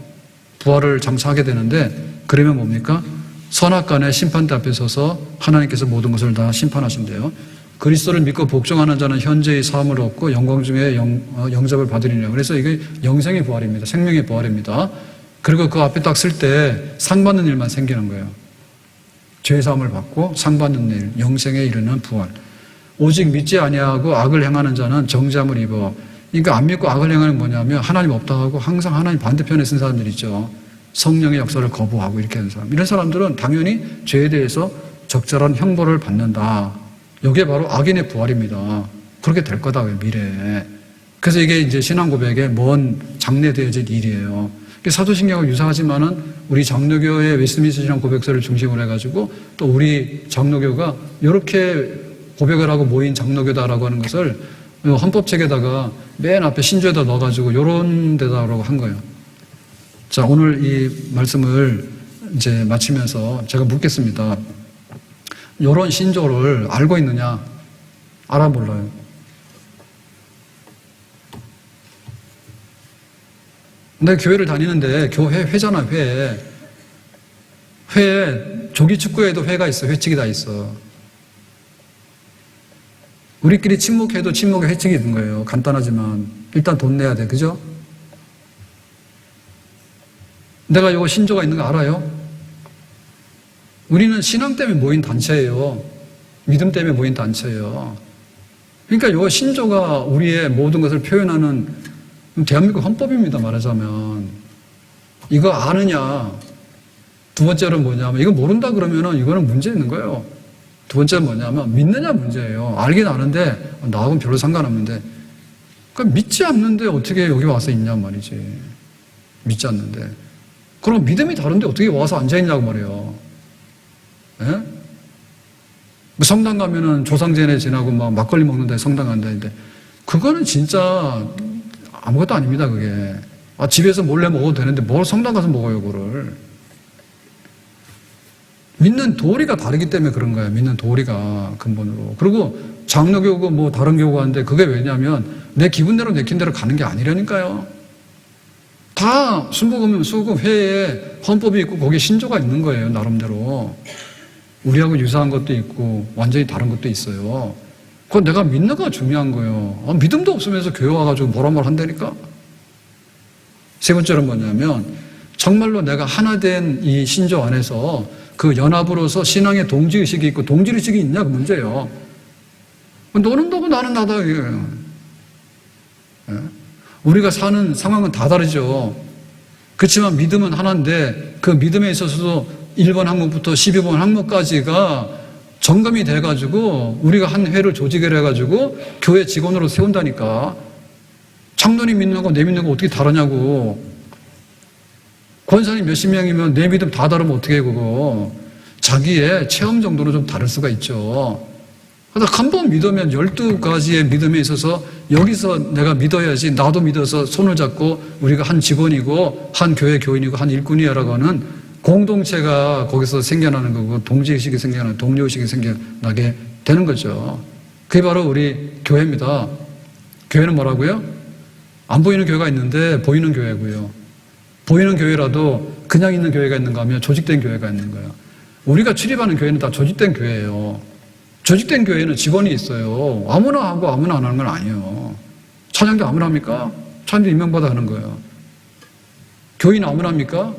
[SPEAKER 1] 부활을 장차하게 되는데 그러면 뭡니까? 선악간의 심판대 앞에 서서 하나님께서 모든 것을 다 심판하신대요. 그리스도를 믿고 복종하는 자는 현재의 삶을 얻고 영광 중에 영접을 받으리라. 그래서 이게 영생의 부활입니다. 생명의 부활입니다. 그리고 그 앞에 딱 쓸 때 상 받는 일만 생기는 거예요. 죄사함을 받고 상 받는 일, 영생에 이르는 부활. 오직 믿지 아니하고 악을 행하는 자는 정죄함을 입어. 그러니까 안 믿고 악을 행하는 뭐냐면 하나님 없다 하고 항상 하나님 반대편에 쓴 사람들 있죠. 성령의 역사를 거부하고 이렇게 하는 사람. 이런 사람들은 당연히 죄에 대해서 적절한 형벌을 받는다. 이게 바로 악인의 부활입니다. 그렇게 될 거다, 미래에. 그래서 이게 이제 신앙 고백의 먼 장래되어질 일이에요. 사도신경하고 유사하지만은 우리 장로교의 웨스트민스터 신앙 고백서를 중심으로 해가지고 또 우리 장로교가 이렇게 고백을 하고 모인 장로교다라고 하는 것을 헌법책에다가 맨 앞에 신조에다 넣어가지고 이런 데다라고 한 거예요. 자, 오늘 이 말씀을 이제 마치면서 제가 묻겠습니다. 이런 신조를 알고 있느냐? 알아 몰라요? 내가 교회를 다니는데 교회 회잖아, 회. 회에 조기 축구에도 회가 있어. 회칙이 다 있어. 우리끼리 친목해도 친목에 회칙이 있는 거예요. 간단하지만 일단 돈 내야 돼. 그죠? 내가 이거 신조가 있는 거 알아요? 우리는 신앙 때문에 모인 단체예요. 믿음 때문에 모인 단체예요. 그러니까 이거 신조가 우리의 모든 것을 표현하는 대한민국 헌법입니다, 말하자면. 이거 아느냐? 두 번째로 뭐냐면, 이거 모른다 그러면은 이거는 문제 있는 거예요. 두 번째는 뭐냐면, 믿느냐 문제예요. 알긴 아는데, 나하고는 별로 상관없는데. 그러니까 믿지 않는데 어떻게 여기 와서 있냔 말이지. 믿지 않는데. 그럼 믿음이 다른데 어떻게 와서 앉아있냐고 말이에요. 예? 성당 가면은 조상제례 지나고 막 막걸리 먹는데 성당 간다는데, 그거는 진짜 아무것도 아닙니다, 그게. 집에서 몰래 먹어도 되는데 뭘 성당 가서 먹어요, 그거를. 믿는 도리가 다르기 때문에 그런 거예요. 믿는 도리가 근본으로. 그리고 장로교고 뭐 다른 교고 하는데 그게 왜냐면 내 기분대로 내킨 대로 가는 게 아니라니까요. 다 순복음, 수금, 회에 헌법이 있고 거기에 신조가 있는 거예요, 나름대로. 우리하고 유사한 것도 있고 완전히 다른 것도 있어요. 그건 내가 믿는 거가 중요한 거예요. 믿음도 없으면서 교회 와가지고 뭐라 말 한다니까? 세 번째는 뭐냐면 정말로 내가 하나 된 이 신조 안에서 그 연합으로서 신앙의 동지의식이 있고 동지의식이 있냐 그 문제예요. 너는 너고 나는 나다. 우리가 사는 상황은 다 다르죠. 그렇지만 믿음은 하나인데 그 믿음에 있어서도 1번 항목부터 12번 항목까지가 점검이 돼가지고 우리가 한 회를 조직을 해가지고 교회 직원으로 세운다니까. 장로님 믿는 거 내 믿는 거 어떻게 다르냐고. 권사님 몇십 명이면 내 믿음 다 다르면 어떻게 해 그거. 자기의 체험 정도는 좀 다를 수가 있죠. 그러니까 한 번 믿으면 12가지의 믿음에 있어서 여기서 내가 믿어야지 나도 믿어서 손을 잡고 우리가 한 직원이고 한 교회 교인이고 한 일꾼이야라고 하는 공동체가 거기서 생겨나는 거고 동지의식이 생겨나는 동료의식이 생겨나게 되는 거죠. 그게 바로 우리 교회입니다. 교회는 뭐라고요? 안 보이는 교회가 있는데 보이는 교회고요. 보이는 교회라도 그냥 있는 교회가 있는가 하면 조직된 교회가 있는 거예요. 우리가 출입하는 교회는 다 조직된 교회예요. 조직된 교회는 직원이 있어요. 아무나 하고 아무나 안 하는 건 아니에요. 찬양도 아무나 합니까? 찬양도 임명받아 하는 거예요. 교인 아무나 합니까?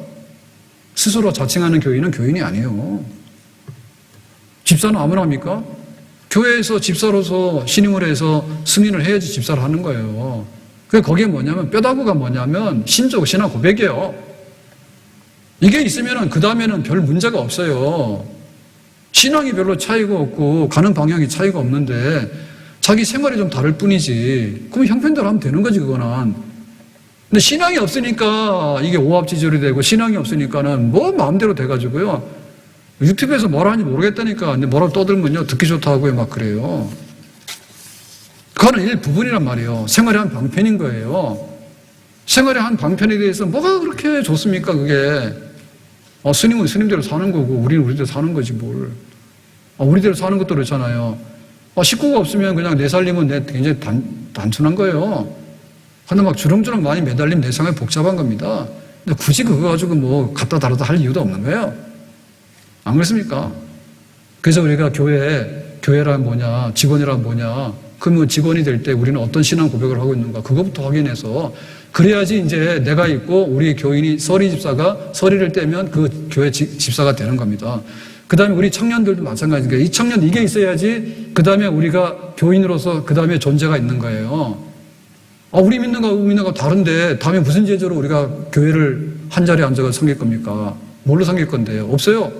[SPEAKER 1] 스스로 자칭하는 교인은 교인이 아니에요. 집사는 아무나 합니까? 교회에서 집사로서 신임을 해서 승인을 해야지 집사를 하는 거예요. 거기에 뭐냐면 뼈다구가 뭐냐면 신적 신앙 고백이에요. 이게 있으면 그 다음에는 별 문제가 없어요. 신앙이 별로 차이가 없고 가는 방향이 차이가 없는데 자기 생활이 좀 다를 뿐이지. 그럼 형편대로 하면 되는 거지 그거는. 근데 신앙이 없으니까 이게 오합지졸이 되고 신앙이 없으니까는 뭐 마음대로 돼가지고요. 유튜브에서 뭐라 하는지 모르겠다니까. 근데 뭐라고 떠들면요 듣기 좋다고 막 그래요. 그거는 일부분이란 말이에요. 생활의 한 방편인 거예요. 생활의 한 방편에 대해서 뭐가 그렇게 좋습니까 그게. 스님은 스님대로 사는 거고 우리는 우리대로 사는 거지 뭘. 우리대로 사는 것도 그렇잖아요. 식구가 없으면 그냥 내 살림은 굉장히 단순한 거예요. 근데 막 주렁주렁 많이 매달리면 내 생활이 복잡한 겁니다. 근데 굳이 그거 가지고 뭐 갖다 다르다 할 이유도 없는 거예요. 안 그렇습니까? 그래서 우리가 교회란 뭐냐, 직원이란 뭐냐, 그러면 직원이 될 때 우리는 어떤 신앙 고백을 하고 있는가, 그것부터 확인해서 그래야지 이제 내가 있고 우리 교인이 서리 집사가 서리를 떼면 그 교회 집사가 되는 겁니다. 그 다음에 우리 청년들도 마찬가지니까 이 청년 이게 있어야지 그 다음에 우리가 교인으로서 그 다음에 존재가 있는 거예요. 우리 믿는 거 다른데 다음에 무슨 제조로 우리가 교회를 한 자리에 앉아서 섬길 겁니까? 뭘로 섬길 건데요? 없어요.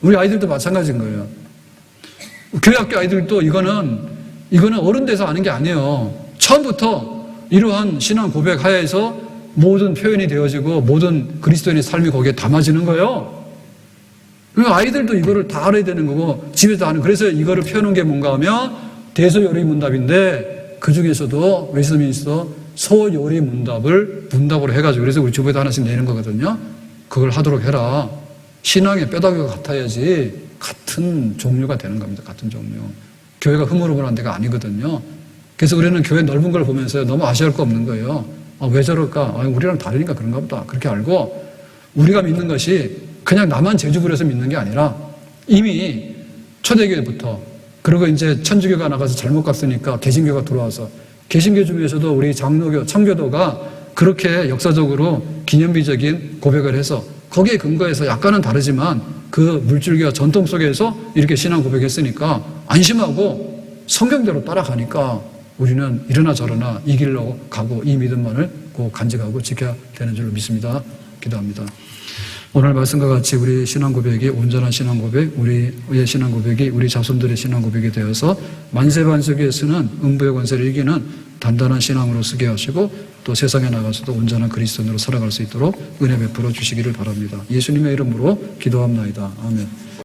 [SPEAKER 1] 우리 아이들도 마찬가지인 거예요. 교회 학교 아이들도 이거는 어른 돼서 아는 게 아니에요. 처음부터 이러한 신앙 고백 하에서 모든 표현이 되어지고 모든 그리스도인의 삶이 거기에 담아지는 거예요. 아이들도 이거를 다 알아야 되는 거고 집에서 아는. 그래서 이거를 펴놓은 게 뭔가 하면 대소요리문답인데 그 중에서도 웨스트민스터 소요리문답을 문답으로 해가지고 그래서 우리 주부에도 하나씩 내는 거거든요. 그걸 하도록 해라. 신앙의 뼈다귀가 같아야지 같은 종류가 되는 겁니다. 같은 종류. 교회가 흐물흐물한 데가 아니거든요. 그래서 우리는 교회 넓은 걸 보면서 너무 아쉬울 거 없는 거예요. 왜 저럴까? 우리랑 다르니까 그런가 보다. 그렇게 알고 우리가 믿는 것이 그냥 나만 제주 부려서 믿는 게 아니라 이미 초대교회부터 그리고 이제 천주교가 나가서 잘못 갔으니까 개신교가 들어와서 개신교 중에서도 우리 장로교, 청교도가 그렇게 역사적으로 기념비적인 고백을 해서 거기에 근거해서 약간은 다르지만 그 물줄기와 전통 속에서 이렇게 신앙 고백했으니까 안심하고 성경대로 따라가니까 우리는 이러나 저러나 이 길로 가고 이 믿음만을 꼭 간직하고 지켜야 되는 줄로 믿습니다. 기도합니다. 오늘 말씀과 같이 우리 신앙 고백이 온전한 신앙 고백, 우리의 신앙 고백이 우리 자손들의 신앙 고백이 되어서 만세반석에 쓰는 음부의 권세를 이기는 단단한 신앙으로 쓰게 하시고 또 세상에 나가서도 온전한 그리스도인으로 살아갈 수 있도록 은혜 베풀어 주시기를 바랍니다. 예수님의 이름으로 기도합나이다. 아멘.